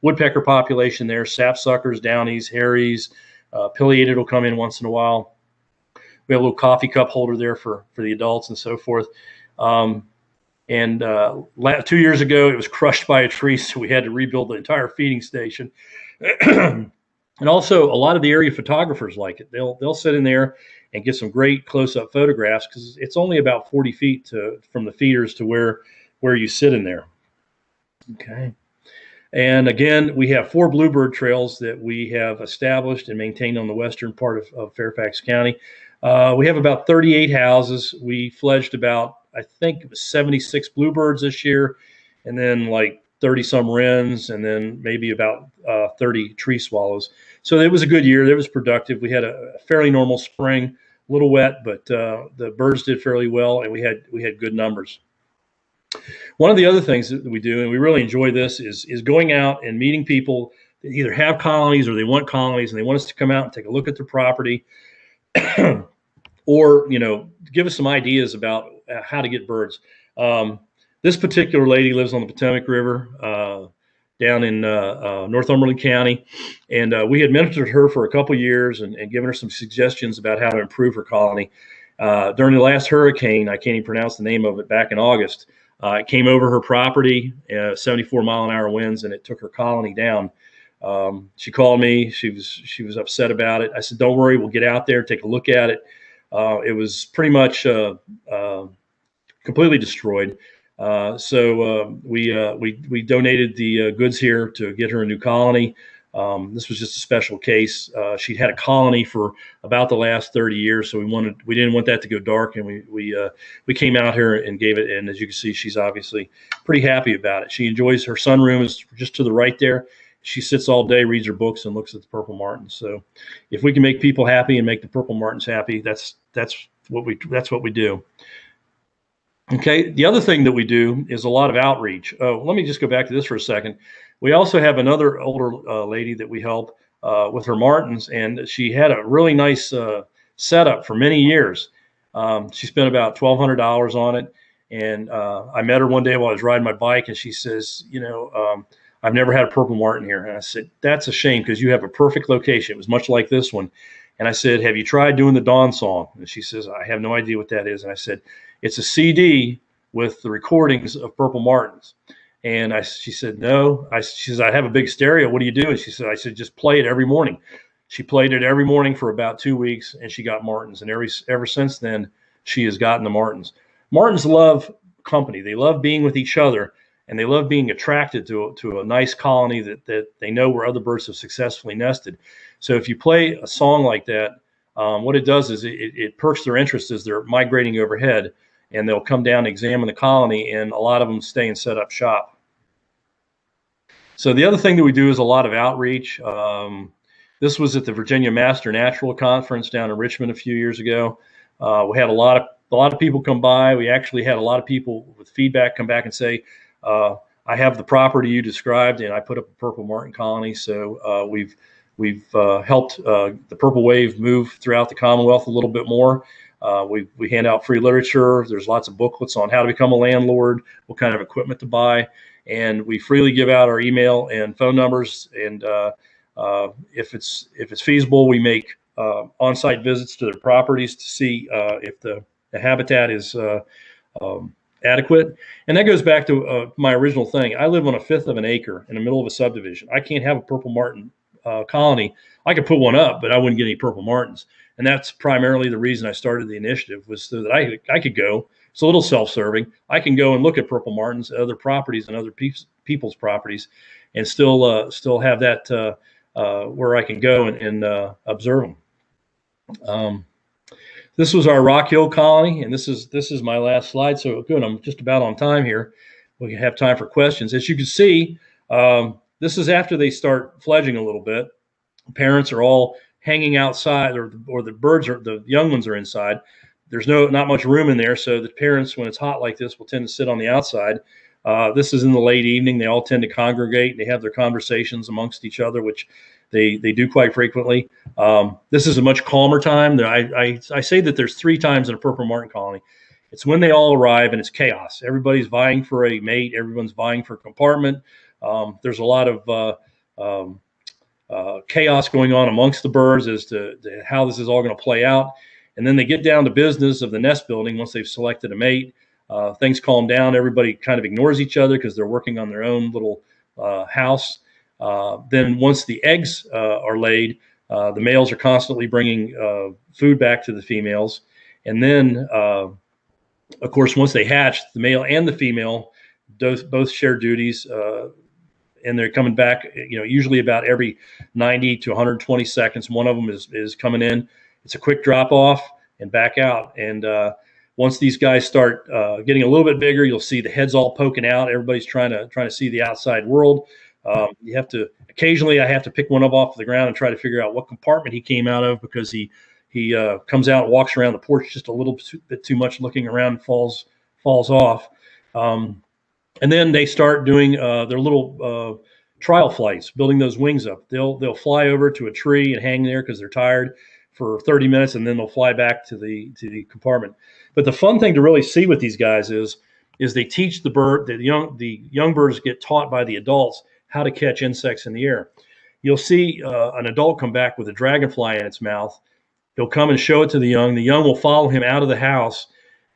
woodpecker population there, sapsuckers, downies, harries, pileated will come in once in a while. We have a little coffee cup holder there for the adults and so forth. 2 years ago, it was crushed by a tree, so we had to rebuild the entire feeding station. And also, a lot of the area photographers like it. They'll sit in there and get some great close-up photographs because it's only about 40 feet from the feeders to where you sit in there. Okay. And again, we have 4 Bluebird Trails that we have established and maintained on the western part of Fairfax County. We have about 38 houses. We fledged about, I think it was 76 bluebirds this year, and then like 30 some wrens, and then maybe about 30 tree swallows. So it was a good year. It was productive. We had a fairly normal spring, a little wet, but the birds did fairly well, and we had good numbers. One of the other things that we do, and we really enjoy this, is going out and meeting people that either have colonies or they want colonies, and they want us to come out and take a look at their property, or give us some ideas about how to get birds. This particular lady lives on the Potomac River down in Northumberland County, and we had mentored her for a couple years and given her some suggestions about how to improve her colony. During the last hurricane, I can't even pronounce the name of it, back in August, it came over her property, 74-mile-an-hour winds, and it took her colony down. She called me. She was upset about it. I said, "Don't worry, we'll get out there, take a look at it." It was pretty much completely destroyed. So we donated the goods here to get her a new colony. This was just a special case. She'd had a colony for about the last 30 years, so we didn't want that to go dark, and we came out here and gave it. And as you can see, she's obviously pretty happy about it. She enjoys her sunroom is just to the right there. She sits all day, reads her books, and looks at the purple martins. So, if we can make people happy and make the purple martins happy, that's what we do. Okay. The other thing that we do is a lot of outreach. Oh, let me just go back to this for a second. We also have another older lady that we help with her martins, and she had a really nice setup for many years. She spent about $1,200 on it, and I met her one day while I was riding my bike, and she says, I've never had a purple martin here. And I said, that's a shame because you have a perfect location. It was much like this one. And I said, have you tried doing the dawn song? And she says, I have no idea what that is. And I said, it's a CD with the recordings of purple martins. And she said, no. She says, I have a big stereo. What do you do? And she said, I said, just play it every morning. She played it every morning for about 2 weeks, and she got martins. And ever since then, she has gotten the martins. Martins love company. They love being with each other, and they love being attracted to a nice colony that they know where other birds have successfully nested. So if you play a song like that, what it does is it perks their interest as they're migrating overhead, and they'll come down and examine the colony, and a lot of them stay and set up shop. So the other thing that we do is a lot of outreach. This was at the Virginia Master Natural Conference down in Richmond a few years ago. We had a lot of people come by. We actually had a lot of people with feedback come back and say, I have the property you described, and I put up a purple martin colony. So we've helped the purple wave move throughout the Commonwealth a little bit more. We hand out free literature. There's lots of booklets on how to become a landlord, what kind of equipment to buy, and we freely give out our email and phone numbers. And if it's feasible, we make on-site visits to their properties to see if the habitat is adequate. And that goes back to my original thing. I live on 1/5 of an acre in the middle of a subdivision. I can't have a purple martin colony. I could put one up, but I wouldn't get any purple martins. And that's primarily the reason I started the initiative, was so that I could go. It's a little self-serving. I can go and look at purple martins at other properties and other people's properties, and still have that where I can go and observe them. This was our Rock Hill colony, and this is my last slide. So good, I'm just about on time here. We have time for questions. As you can see, this is after they start fledging a little bit. Parents are all hanging outside, or the birds are, the young ones are inside. There's not much room in there, so the parents, when it's hot like this, will tend to sit on the outside. This is in the late evening. They all tend to congregate. They have their conversations amongst each other, which they do quite frequently. This is a much calmer time. I say that there's 3 times in a purple martin colony. It's when they all arrive, and it's chaos. Everybody's vying for a mate. Everyone's vying for a compartment. There's a lot of chaos going on amongst the birds as to how this is all going to play out. And then they get down to business of the nest building. Once they've selected a mate, things calm down. Everybody kind of ignores each other because they're working on their own little house. Then once the eggs are laid, the males are constantly bringing food back to the females. And then, of course, once they hatch, the male and the female both share duties, and they're coming back, usually about every 90 to 120 seconds. One of them is coming in. It's a quick drop off and back out. And once these guys start getting a little bit bigger, you'll see the heads all poking out. Everybody's trying to see the outside world. Occasionally I have to pick one up off the ground and try to figure out what compartment he came out of, because he comes out and walks around the porch just a little bit too much, looking around, and falls off. And then they start doing their little trial flights, building those wings up. They'll fly over to a tree and hang there because they're tired for 30 minutes, and then they'll fly back to the compartment. But the fun thing to really see with these guys is they teach the young birds get taught by the adults how to catch insects in the air. You'll see an adult come back with a dragonfly in its mouth. He'll come and show it to the young. The young will follow him out of the house.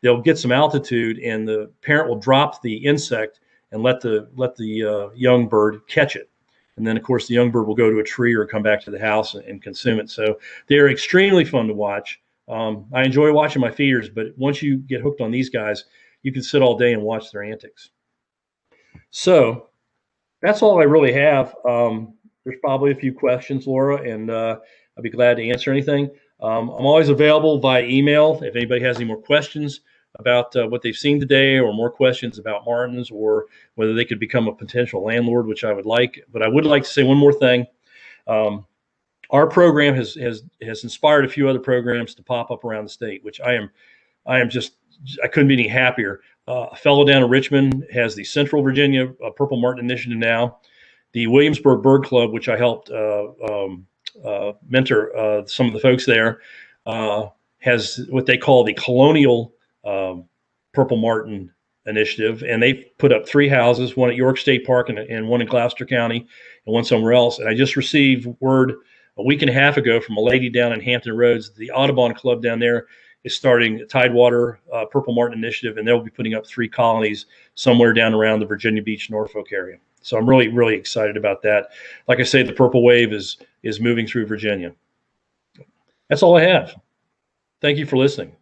They'll get some altitude, and the parent will drop the insect and let the young bird catch it. And then, of course, the young bird will go to a tree or come back to the house and consume it. So they're extremely fun to watch. I enjoy watching my feeders, but once you get hooked on these guys, you can sit all day and watch their antics. So that's all I really have. there's probably a few questions, Laura, and I'd be glad to answer anything. I'm always available via email if anybody has any more questions about what they've seen today, or more questions about martins, or whether they could become a potential landlord, which I would like. But I would like to say one more thing. Our program has inspired a few other programs to pop up around the state, which I couldn't be any happier. A fellow down in Richmond has the Central Virginia Purple Martin Initiative now. The Williamsburg Bird Club, which I helped mentor some of the folks there, has what they call the Colonial Purple Martin Initiative, and they put up 3 houses, one at York State Park and one in Gloucester County and one somewhere else. And I just received word a week and a half ago from a lady down in Hampton Roads. The Audubon Club down there is starting a Tidewater Purple Martin Initiative, and they'll be putting up 3 colonies somewhere down around the Virginia Beach, Norfolk area. So I'm really, really excited about that. Like I say, the purple wave is moving through Virginia. That's all I have. Thank you for listening.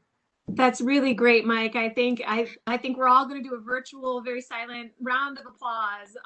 That's really great, Mike. I think we're all going to do a virtual, very silent round of applause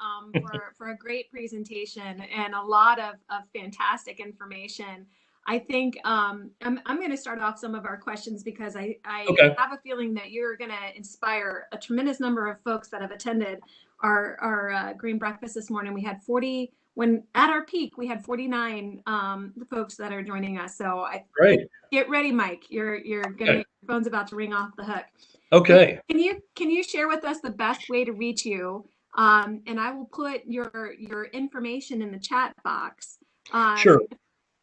for a great presentation and a lot of fantastic information. I think I'm going to start off some of our questions because I Okay. have a feeling that you're going to inspire a tremendous number of folks that have attended our Green Breakfast this morning. We had 40, when at our peak, we had 49 the folks that are joining us. So Great. Get ready, Mike. You're gonna your phone's about to ring off the hook. Okay. Can you share with us the best way to reach you? And I will put your information in the chat box. Sure.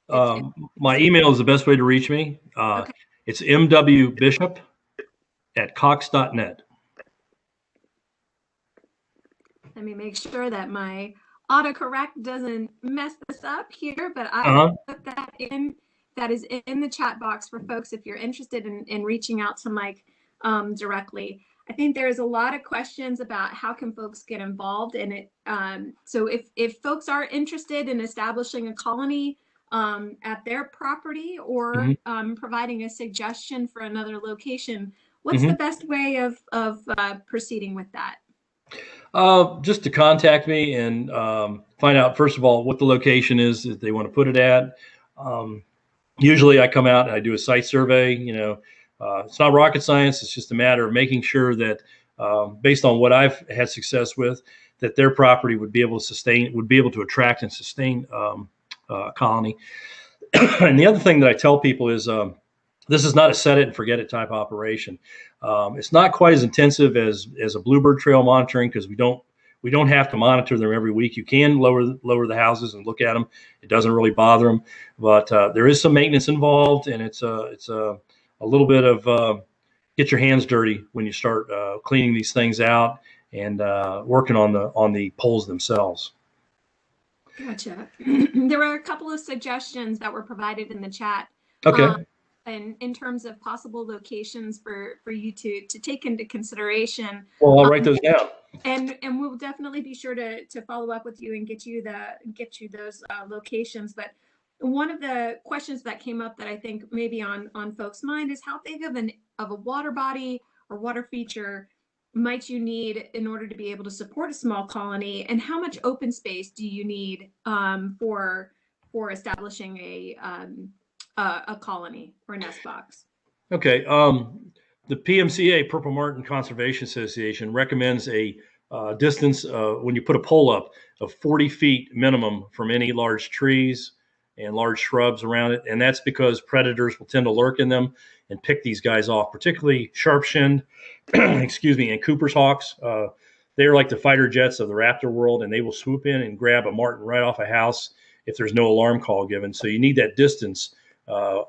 My email is the best way to reach me. Okay. It's mwbishop@cox.net. Let me make sure that my autocorrect doesn't mess this up here, but I'll put that in. That is in the chat box for folks if you're interested in reaching out to Mike directly. I think there's a lot of questions about how can folks get involved in it. So if folks are interested in establishing a colony at their property, or providing a suggestion for another location, what's the best way of proceeding with that? Just to contact me and find out, first of all, what the location is that they want to put it at. Usually I come out and I do a site survey. It's not rocket science. It's just a matter of making sure that based on what I've had success with, that their property would be able to attract and sustain a colony. And the other thing that I tell people is this is not a set it and forget it type operation. It's not quite as intensive as a Bluebird Trail monitoring, because we don't have to monitor them every week. You can lower the houses and look at them. It doesn't really bother them, but there is some maintenance involved, and it's a little bit of get your hands dirty when you start cleaning these things out and working on the poles themselves. Gotcha. There were a couple of suggestions that were provided in the chat. Okay. And in terms of possible locations for you to take into consideration. Well, I'll write those down. And we'll definitely be sure to follow up with you and get you those locations. But one of the questions that came up that I think maybe on folks' mind is how big of a water body or water feature might you need in order to be able to support a small colony, and how much open space do you need for establishing a colony or nest box? Okay. The PMCA, Purple Martin Conservation Association, recommends a distance when you put a pole up of 40 feet minimum from any large trees and large shrubs around it. And that's because predators will tend to lurk in them and pick these guys off, particularly sharp-shinned, and Cooper's hawks. They're like the fighter jets of the raptor world, and they will swoop in and grab a martin right off a house if there's no alarm call given. So you need that distance. A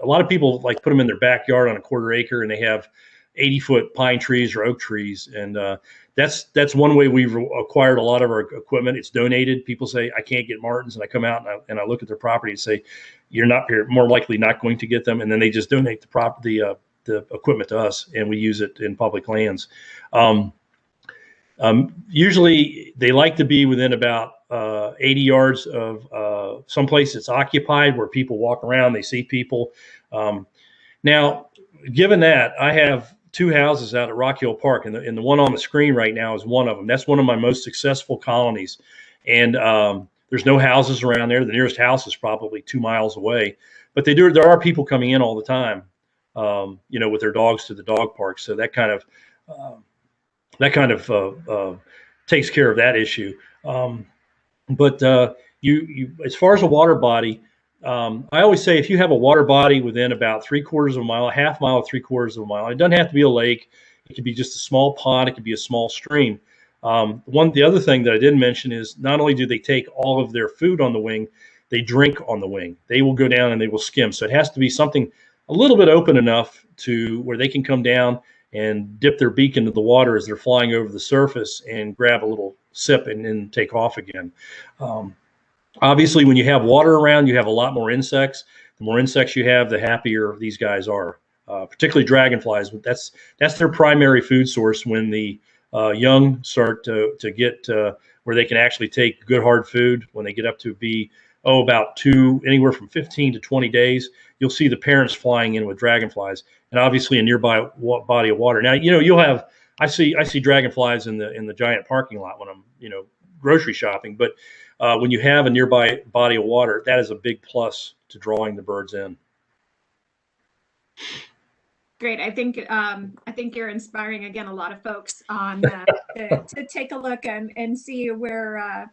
lot of people put them in their backyard on a 1/4 acre, and they have 80-foot pine trees or oak trees. And that's one way we've acquired a lot of our equipment. It's donated. People say, I can't get martins. And I come out and I look at their property and say, you're more likely not going to get them. And then they just donate the equipment to us, and we use it in public lands. Usually they like to be within about 80 yards of someplace that's occupied, where people walk around, they see people. Now, given that, I have 2 houses out at Rock Hill Park, and the one on the screen right now is one of them. That's one of my most successful colonies. And There's no houses around there. The nearest house is probably 2 miles away, but there are people coming in all the time, with their dogs to the dog park. So that kind of takes care of that issue. But you as far as a water body, I always say if you have a water body within about 3/4 of a mile, a half mile, 3/4 of a mile, it doesn't have to be a lake. It could be just a small pond. It could be a small stream. The other thing that I didn't mention is not only do they take all of their food on the wing, they drink on the wing. They will go down and they will skim. So it has to be something a little bit open enough to where they can come down and dip their beak into the water as they're flying over the surface and grab a little sip and then take off again. Obviously, when you have water around, you have a lot more insects. The more insects you have, the happier these guys are, particularly dragonflies. But that's their primary food source when the young start to get where they can actually take good hard food. When they get up to be about anywhere from 15 to 20 days, you'll see the parents flying in with dragonflies, and obviously a nearby body of water. Now you'll have I see dragonflies in the giant parking lot when I'm grocery shopping, but when you have a nearby body of water, that is a big plus to drawing the birds in. Great. I think you're inspiring again a lot of folks on to take a look and see where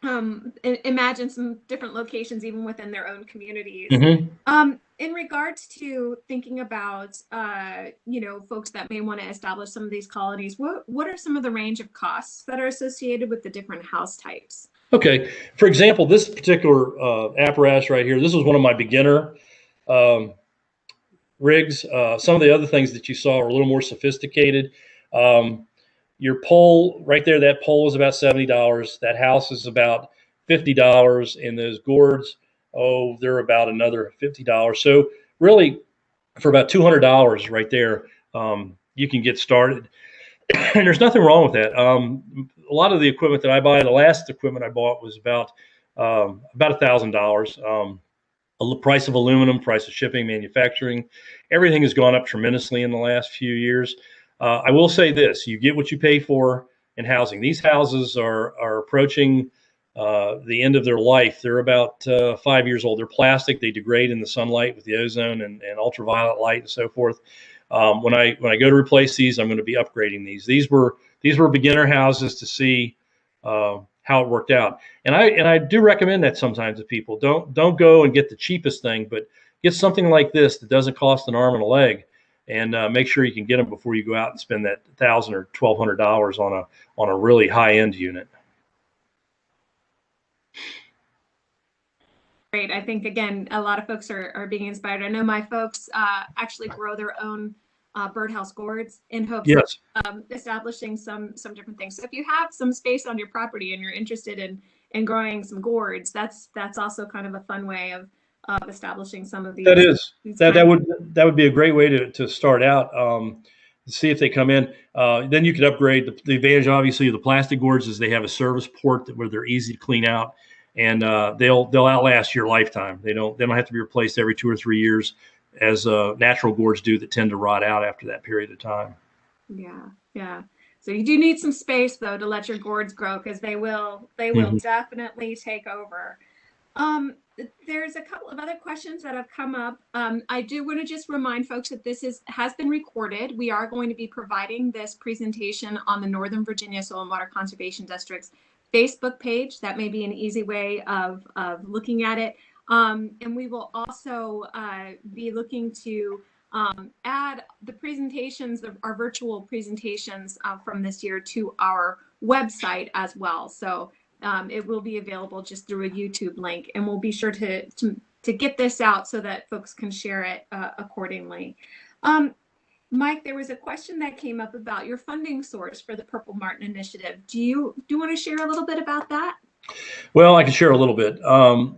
imagine some different locations even within their own communities. Mm-hmm. In regards to thinking about folks that may want to establish some of these colonies, what are some of the range of costs that are associated with the different house types? Okay. For example, this particular apparatus right here, this was one of my beginner rigs. Some of the other things that you saw are a little more sophisticated. Your pole right there, that pole is about $70. That house is about $50. And those gourds, they're about another $50. So really, for about $200 right there, you can get started. And there's nothing wrong with that. A lot of the equipment that I buy, the last equipment I bought was about $1,000. The price of aluminum, price of shipping, manufacturing, everything has gone up tremendously in the last few years. I will say this: you get what you pay for in housing. These houses are approaching the end of their life. They're about 5 years old. They're plastic. They degrade in the sunlight with the ozone and ultraviolet light and so forth. When I go to replace these, I'm going to be upgrading these. These were beginner houses to see how it worked out. And I do recommend that sometimes to people. Don't go and get the cheapest thing, but get something like this that doesn't cost an arm and a leg, and make sure you can get them before you go out and spend that $1,000 or $1,200 on a really high end unit. Great. I think again, a lot of folks are being inspired. I know my folks actually grow their own birdhouse gourds in hopes of establishing some different things. So if you have some space on your property and you're interested in growing some gourds, that's also kind of a fun way of establishing some of these. That would be a great way to start out. See if they come in. Then you could upgrade. The advantage, obviously, of the plastic gourds is they have a service port where they're easy to clean out, and they'll outlast your lifetime. They don't have to be replaced every 2 or 3 years, as natural gourds do that tend to rot out after that period of time. Yeah. So you do need some space though to let your gourds grow, because they will mm-hmm. definitely take over. There's a couple of other questions that have come up. I do want to just remind folks that this has been recorded. We are going to be providing this presentation on the Northern Virginia Soil and Water Conservation District's Facebook page. That may be an easy way of looking at it. And we will also be looking to add the presentations, our virtual presentations from this year, to our website as well. So it will be available just through a YouTube link, and we'll be sure to get this out so that folks can share it accordingly. Mike, there was a question that came up about your funding source for the Purple Martin Initiative. Do you want to share a little bit about that? Well, I can share a little bit.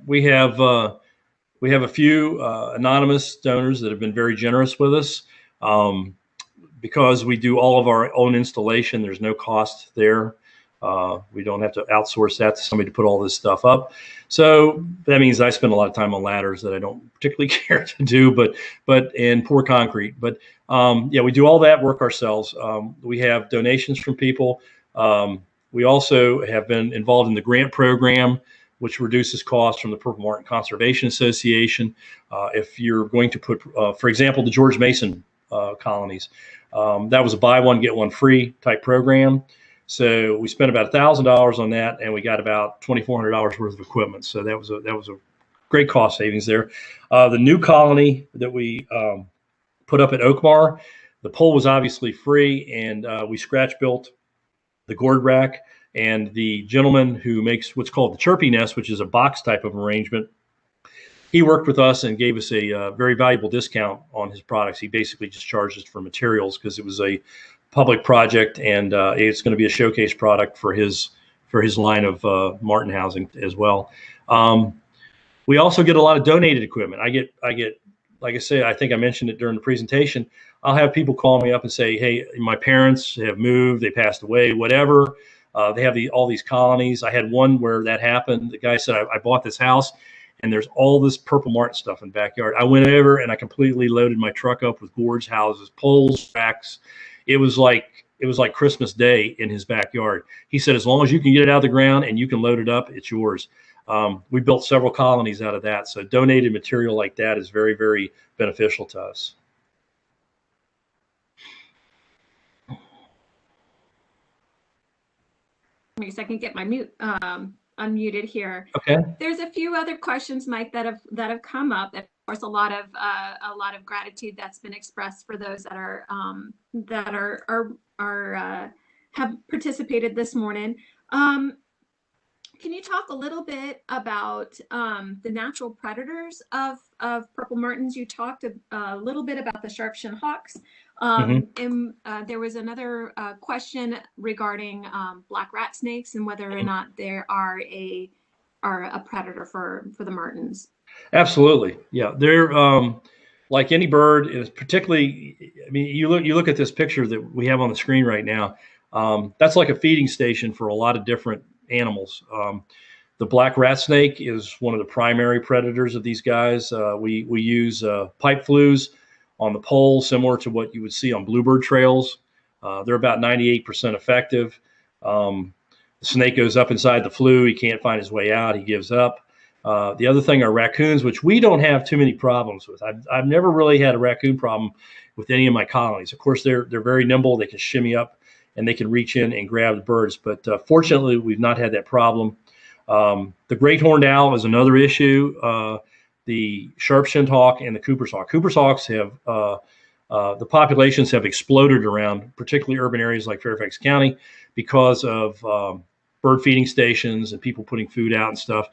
We have a few anonymous donors that have been very generous with us. Because we do all of our own installation, there's no cost there. We don't have to outsource that to somebody to put all this stuff up. So that means I spend a lot of time on ladders that I don't particularly care to do, but and pour concrete. But we do all that work ourselves. We have donations from people. We also have been involved in the grant program, which reduces costs from the Purple Martin Conservation Association. If you're going to put, for example, the George Mason colonies, that was a buy one, get one free type program. So we spent about $1,000 on that, and we got about $2,400 worth of equipment. So that was a great cost savings there. The new colony that we put up at Oakmar, the pole was obviously free, and we scratch built the gourd rack. And the gentleman who makes what's called the chirpy nest, which is a box type of arrangement, he worked with us and gave us a very valuable discount on his products. He basically just charged us for materials because it was a public project, and it's going to be a showcase product for his line of martin housing as well. We also get a lot of donated equipment. I get, like I said, I think I mentioned it during the presentation. I'll have people call me up and say, "Hey, my parents have moved, they passed away, whatever." They have all these colonies. I had one where that happened. The guy said, I bought this house, and there's all this purple martin stuff in the backyard. I went over and I completely loaded my truck up with gourds, houses, poles, racks. It was like Christmas Day in his backyard. He said, as long as you can get it out of the ground and you can load it up, it's yours. We built several colonies out of that. So donated material like that is very, very beneficial to us. Wait a second, get my mute unmuted here. Okay. There's a few other questions, Mike, that have come up. And of course, a lot of gratitude that's been expressed for those that have participated this morning. Can you talk a little bit about the natural predators of purple martins? You talked a little bit about the sharp-shinned hawks. And there was another question regarding black rat snakes and whether or not they are a predator for the martins. Absolutely, yeah. They're like any bird. Is particularly, I mean, you look at this picture that we have on the screen right now. That's like a feeding station for a lot of different animals. The black rat snake is one of the primary predators of these guys. We use pipe flues on the pole, similar to what you would see on Bluebird Trails. They're about 98% effective. The snake goes up inside the flue. He can't find his way out. He gives up. The other thing are raccoons, which we don't have too many problems with. I've never really had a raccoon problem with any of my colonies. Of course, they're very nimble. They can shimmy up and they can reach in and grab the birds. But fortunately, we've not had that problem. The great horned owl is another issue. The sharp-shinned hawk and the Cooper's hawk. Cooper's hawks have, the populations have exploded around, particularly urban areas like Fairfax County, because of bird feeding stations and people putting food out and stuff.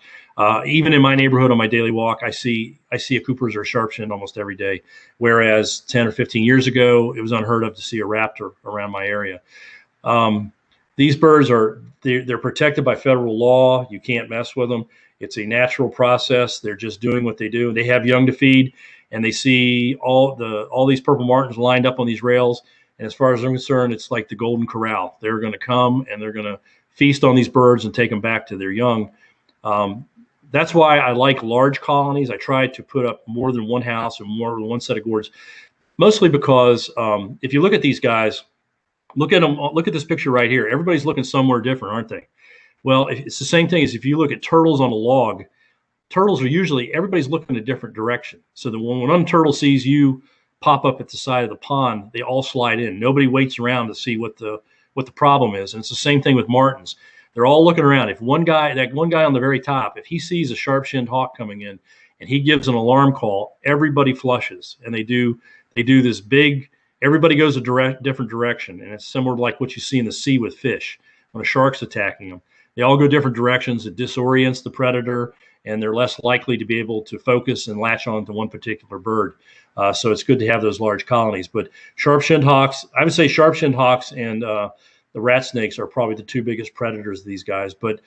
Even in my neighborhood on my daily walk, I see a Cooper's or a sharp-shinned almost every day, whereas 10 or 15 years ago, it was unheard of to see a raptor around my area. These birds they're protected by federal law. You can't mess with them. It's a natural process. They're just doing what they do. They have young to feed, and they see all these purple martins lined up on these rails. And as far as I'm concerned, it's like the Golden Corral. They're going to come and they're going to feast on these birds and take them back to their young. That's why I like large colonies. I try to put up more than one house or more than one set of gourds, mostly because if you look at these guys, look at them. Look at this picture right here. Everybody's looking somewhere different, aren't they? Well, it's the same thing as if you look at turtles on a log. Turtles are usually, everybody's looking a different direction. So that when one turtle sees you pop up at the side of the pond, they all slide in. Nobody waits around to see what the problem is. And it's the same thing with martins. They're all looking around. If that one guy on the very top, if he sees a sharp-shinned hawk coming in and he gives an alarm call, everybody flushes. And they do this big, everybody goes a different direction. And it's similar to like what you see in the sea with fish when a shark's attacking them. They all go different directions. It disorients the predator, and they're less likely to be able to focus and latch on to one particular bird. So it's good to have those large colonies. But sharp-shinned hawks, I would say sharp-shinned hawks and the rat snakes are probably the two biggest predators of these guys. But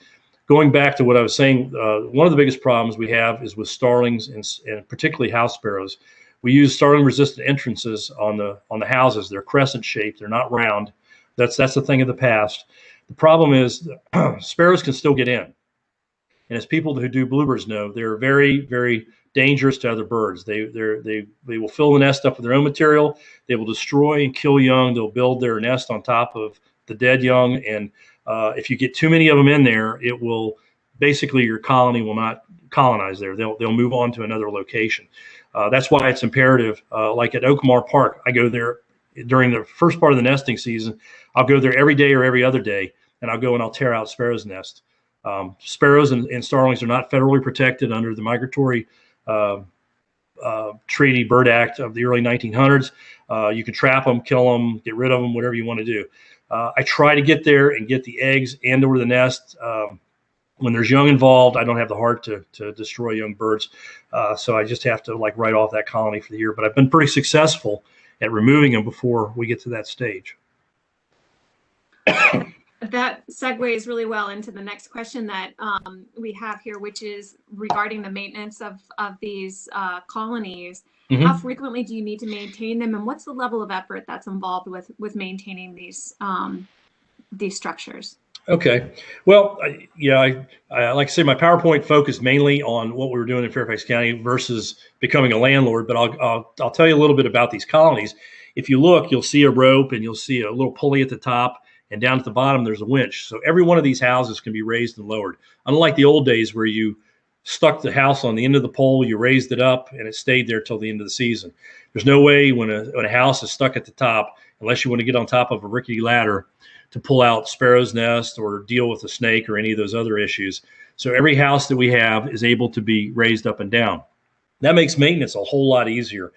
going back to what I was saying, one of the biggest problems we have is with starlings and particularly house sparrows. We use starling-resistant entrances on the houses. They're crescent-shaped. They're not round. That's the thing of the past. The problem is sparrows can still get in. And as people who do bluebirds know, they're very, very dangerous to other birds. They will fill the nest up with their own material. They will destroy and kill young. They'll build their nest on top of the dead young. And if you get too many of them in there, it will basically, your colony will not colonize there. They'll move on to another location. That's why it's imperative. Like at Oakmar Park, I go there during the first part of the nesting season. I'll go there every day or every other day, and I'll go and I'll tear out sparrows' nest. Sparrows and starlings are not federally protected under the Migratory Treaty Bird Act of the early 1900s. You can trap them, kill them, get rid of them, whatever you want to do. I try to get there and get the eggs and or the nest. When there's young involved, I don't have the heart to destroy young birds. So I just have to like write off that colony for the year. But I've been pretty successful at removing them before we get to that stage. That segues really well into the next question that we have here, which is regarding the maintenance of these colonies. Mm-hmm. How frequently do you need to maintain them, and what's the level of effort that's involved with maintaining these structures? Okay. Well, I like I say, my PowerPoint focused mainly on what we were doing in Fairfax County versus becoming a landlord. But I'll tell you a little bit about these colonies. If you look, you'll see a rope and you'll see a little pulley at the top, and down at the bottom there's a winch. So every one of these houses can be raised and lowered. Unlike the old days where you stuck the house on the end of the pole, you raised it up, and it stayed there till the end of the season. There's no way when a house is stuck at the top, unless you want to get on top of a rickety ladder, to pull out sparrow's nest or deal with a snake or any of those other issues. So every house that we have is able to be raised up and down. That makes maintenance a whole lot easier.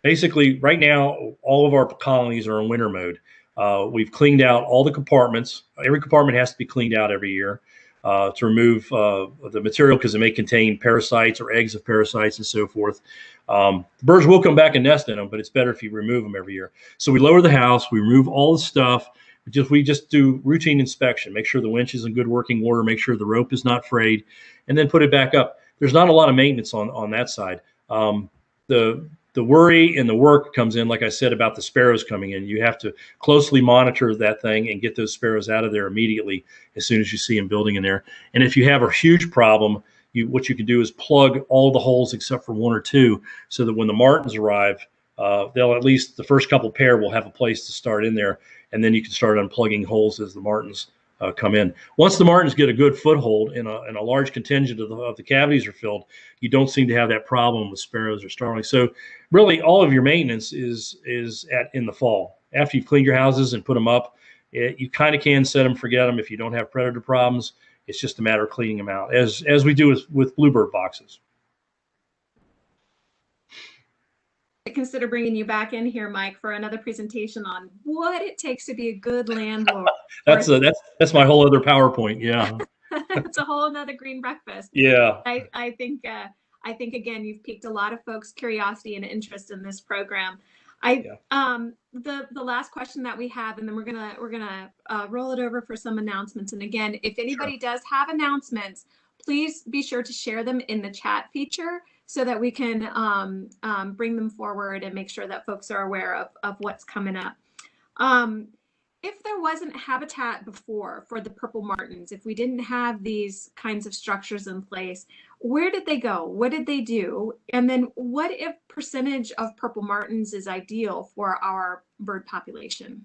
Basically, right now, all of our colonies are in winter mode. We've cleaned out all the compartments. Every compartment has to be cleaned out every year to remove the material because it may contain parasites or eggs of parasites and so forth. The birds will come back and nest in them, but it's better if you remove them every year. So we lower the house, we remove all the stuff. We just do routine inspection, make sure the winch is in good working order, make sure the rope is not frayed, and then put it back up. There's not a lot of maintenance on that side. The worry and the work comes in, like I said, about the sparrows coming in. You have to closely monitor that thing and get those sparrows out of there immediately as soon as you see them building in there. And if you have a huge problem, what you can do is plug all the holes except for one or two, so that when the martins arrive, they'll at least the first couple pair will have a place to start in there. And then you can start unplugging holes as the martins come in. Once the martins get a good foothold and a large contingent of the cavities are filled, you don't seem to have that problem with sparrows or starlings. So really all of your maintenance is in the fall. After you've cleaned your houses and put them up, you kind of can set them, forget them if you don't have predator problems. It's just a matter of cleaning them out, as we do with Bluebird boxes. Consider bringing you back in here, Mike, for another presentation on what it takes to be a good landlord. That's my whole other PowerPoint. Yeah, it's a whole another green breakfast. Yeah, I think again you've piqued a lot of folks' curiosity and interest in this program. The last question that we have, and then we're gonna roll it over for some announcements. And again, if anybody does have announcements, please be sure to share them in the chat feature, so that we can bring them forward and make sure that folks are aware of what's coming up. If there wasn't habitat before for the purple martins, if we didn't have these kinds of structures in place, where did they go? What did they do? And then what if percentage of purple martins is ideal for our bird population?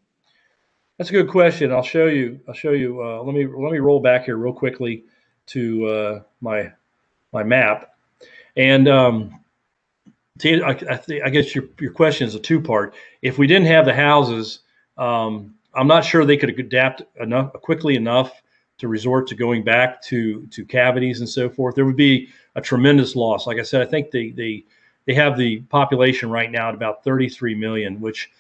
That's a good question. I'll show you. Let me roll back here real quickly to my map. And I guess your question is a two-part. If we didn't have the houses, I'm not sure they could adapt quickly enough to resort to going back to cavities and so forth. There would be a tremendous loss. Like I said, I think they have the population right now at about 33 million, which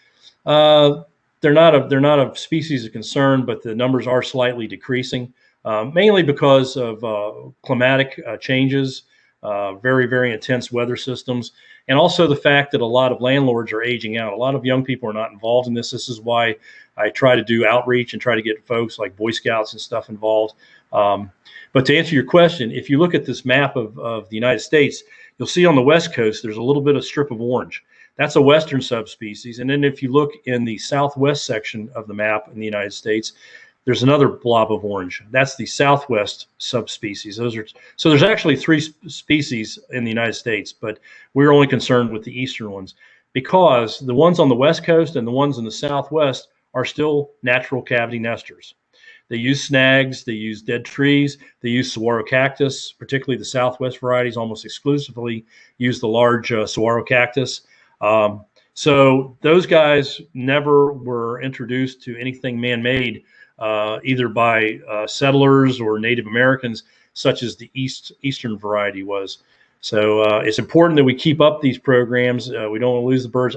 they're not a species of concern, but the numbers are slightly decreasing, mainly because of climatic changes. Very, very intense weather systems, and also the fact that a lot of landlords are aging out. A lot of young people are not involved in this. This is why I try to do outreach and try to get folks like Boy Scouts and stuff involved. But to answer your question, if you look at this map of the United States, you'll see on the West Coast, there's a little bit of strip of orange. That's a Western subspecies. And then if you look in the Southwest section of the map in the United States, there's another blob of orange. That's the Southwest subspecies. So there's actually three species in the United States, but we're only concerned with the eastern ones, because the ones on the West Coast and the ones in the Southwest are still natural cavity nesters. They use snags, they use dead trees, they use saguaro cactus, particularly the Southwest varieties almost exclusively use the large saguaro cactus. So those guys never were introduced to anything man-made, either by settlers or Native Americans, such as the eastern variety was. So it's important that we keep up these programs. We don't want to lose the birds.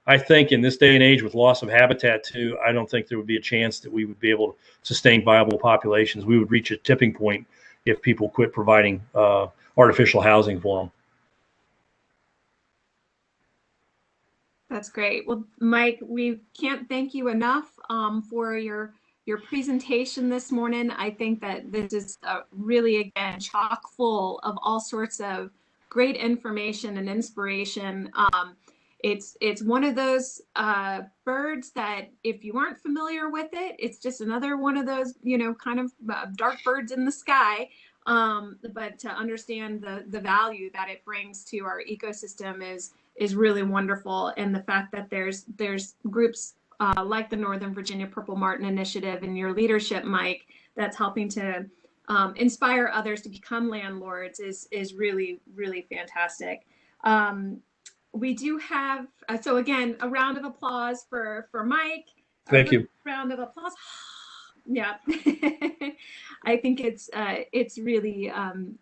I think in this day and age with loss of habitat too, I don't think there would be a chance that we would be able to sustain viable populations. We would reach a tipping point if people quit providing artificial housing for them. That's great. Well, Mike, we can't thank you enough for your presentation this morning. I think that this is really, again, chock full of all sorts of great information and inspiration. It's one of those birds that if you aren't familiar with it, it's just another one of those, kind of dark birds in the sky. But to understand the value that it brings to our ecosystem is really wonderful. And the fact that there's groups like the Northern Virginia Purple Martin Initiative and your leadership, Mike, that's helping to inspire others to become landlords is really, really fantastic. We do have, so again, a round of applause for Mike. Thank you. Round of applause. Yeah. I think it's really,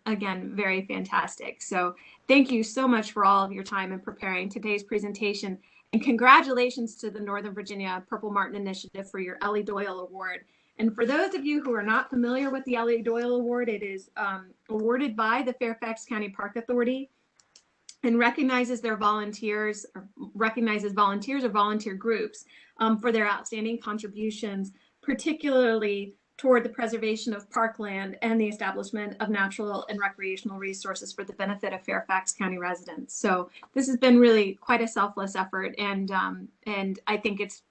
again, very fantastic. So thank you so much for all of your time in preparing today's presentation, and congratulations to the Northern Virginia Purple Martin Initiative for your Elly Doyle Award. And for those of you who are not familiar with the Elly Doyle Award, it is awarded by the Fairfax County Park Authority and recognizes volunteers or volunteer groups for their outstanding contributions, particularly toward the preservation of parkland and the establishment of natural and recreational resources for the benefit of Fairfax County residents. So this has been really quite a selfless effort, and I think it's,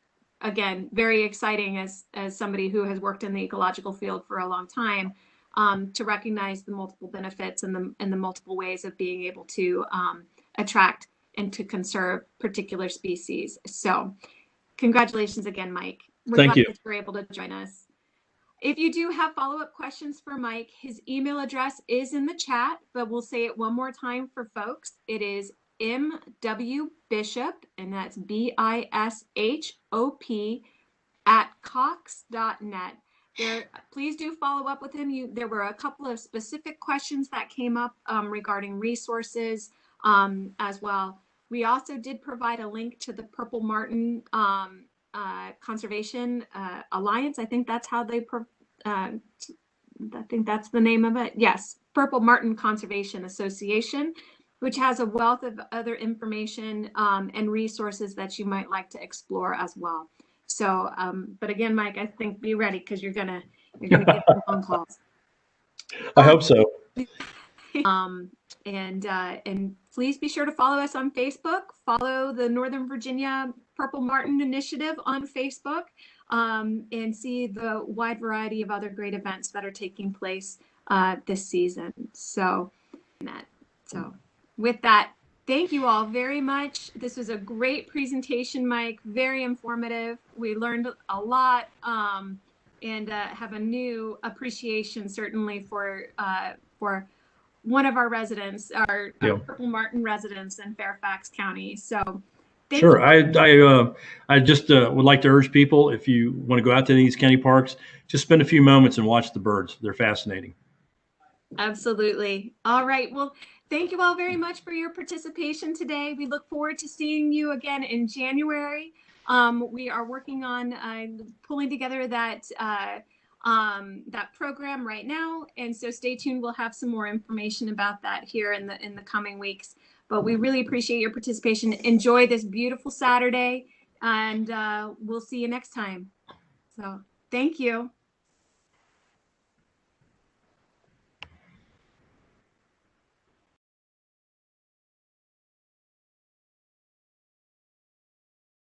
again, very exciting as somebody who has worked in the ecological field for a long time, to recognize the multiple benefits and the multiple ways of being able to attract and to conserve particular species. So congratulations again, Mike. Thank you. That you're able to join us. If you do have follow-up questions for Mike, his email address is in the chat, but we'll say it one more time for folks. It is mwbishop, and that's BISHOP @cox.net. Please do follow up with him. There were a couple of specific questions that came up regarding resources as well. We also did provide a link to the Purple Martin Conservation Alliance. I think that's how they, I think that's the name of it. Yes, Purple Martin Conservation Association, which has a wealth of other information and resources that you might like to explore as well. So, but again, Mike, I think be ready because you're gonna get some phone calls. I hope so. And please be sure to follow us on Facebook. Follow the Northern Virginia Purple Martin Initiative on Facebook, and see the wide variety of other great events that are taking place this season. So with that, thank you all very much. This was a great presentation, Mike. Very informative. We learned a lot, and have a new appreciation certainly for one of our residents, our Purple Martin residents in Fairfax County. So sure. I just would like to urge people, if you want to go out to these county parks, just spend a few moments and watch the birds. They're fascinating. Absolutely. All right. Well, thank you all very much for your participation today. We look forward to seeing you again in January. We are working on pulling together that program right now, and so stay tuned. We'll have some more information about that here in the coming weeks. But we really appreciate your participation. Enjoy this beautiful Saturday, and we'll see you next time. So thank you.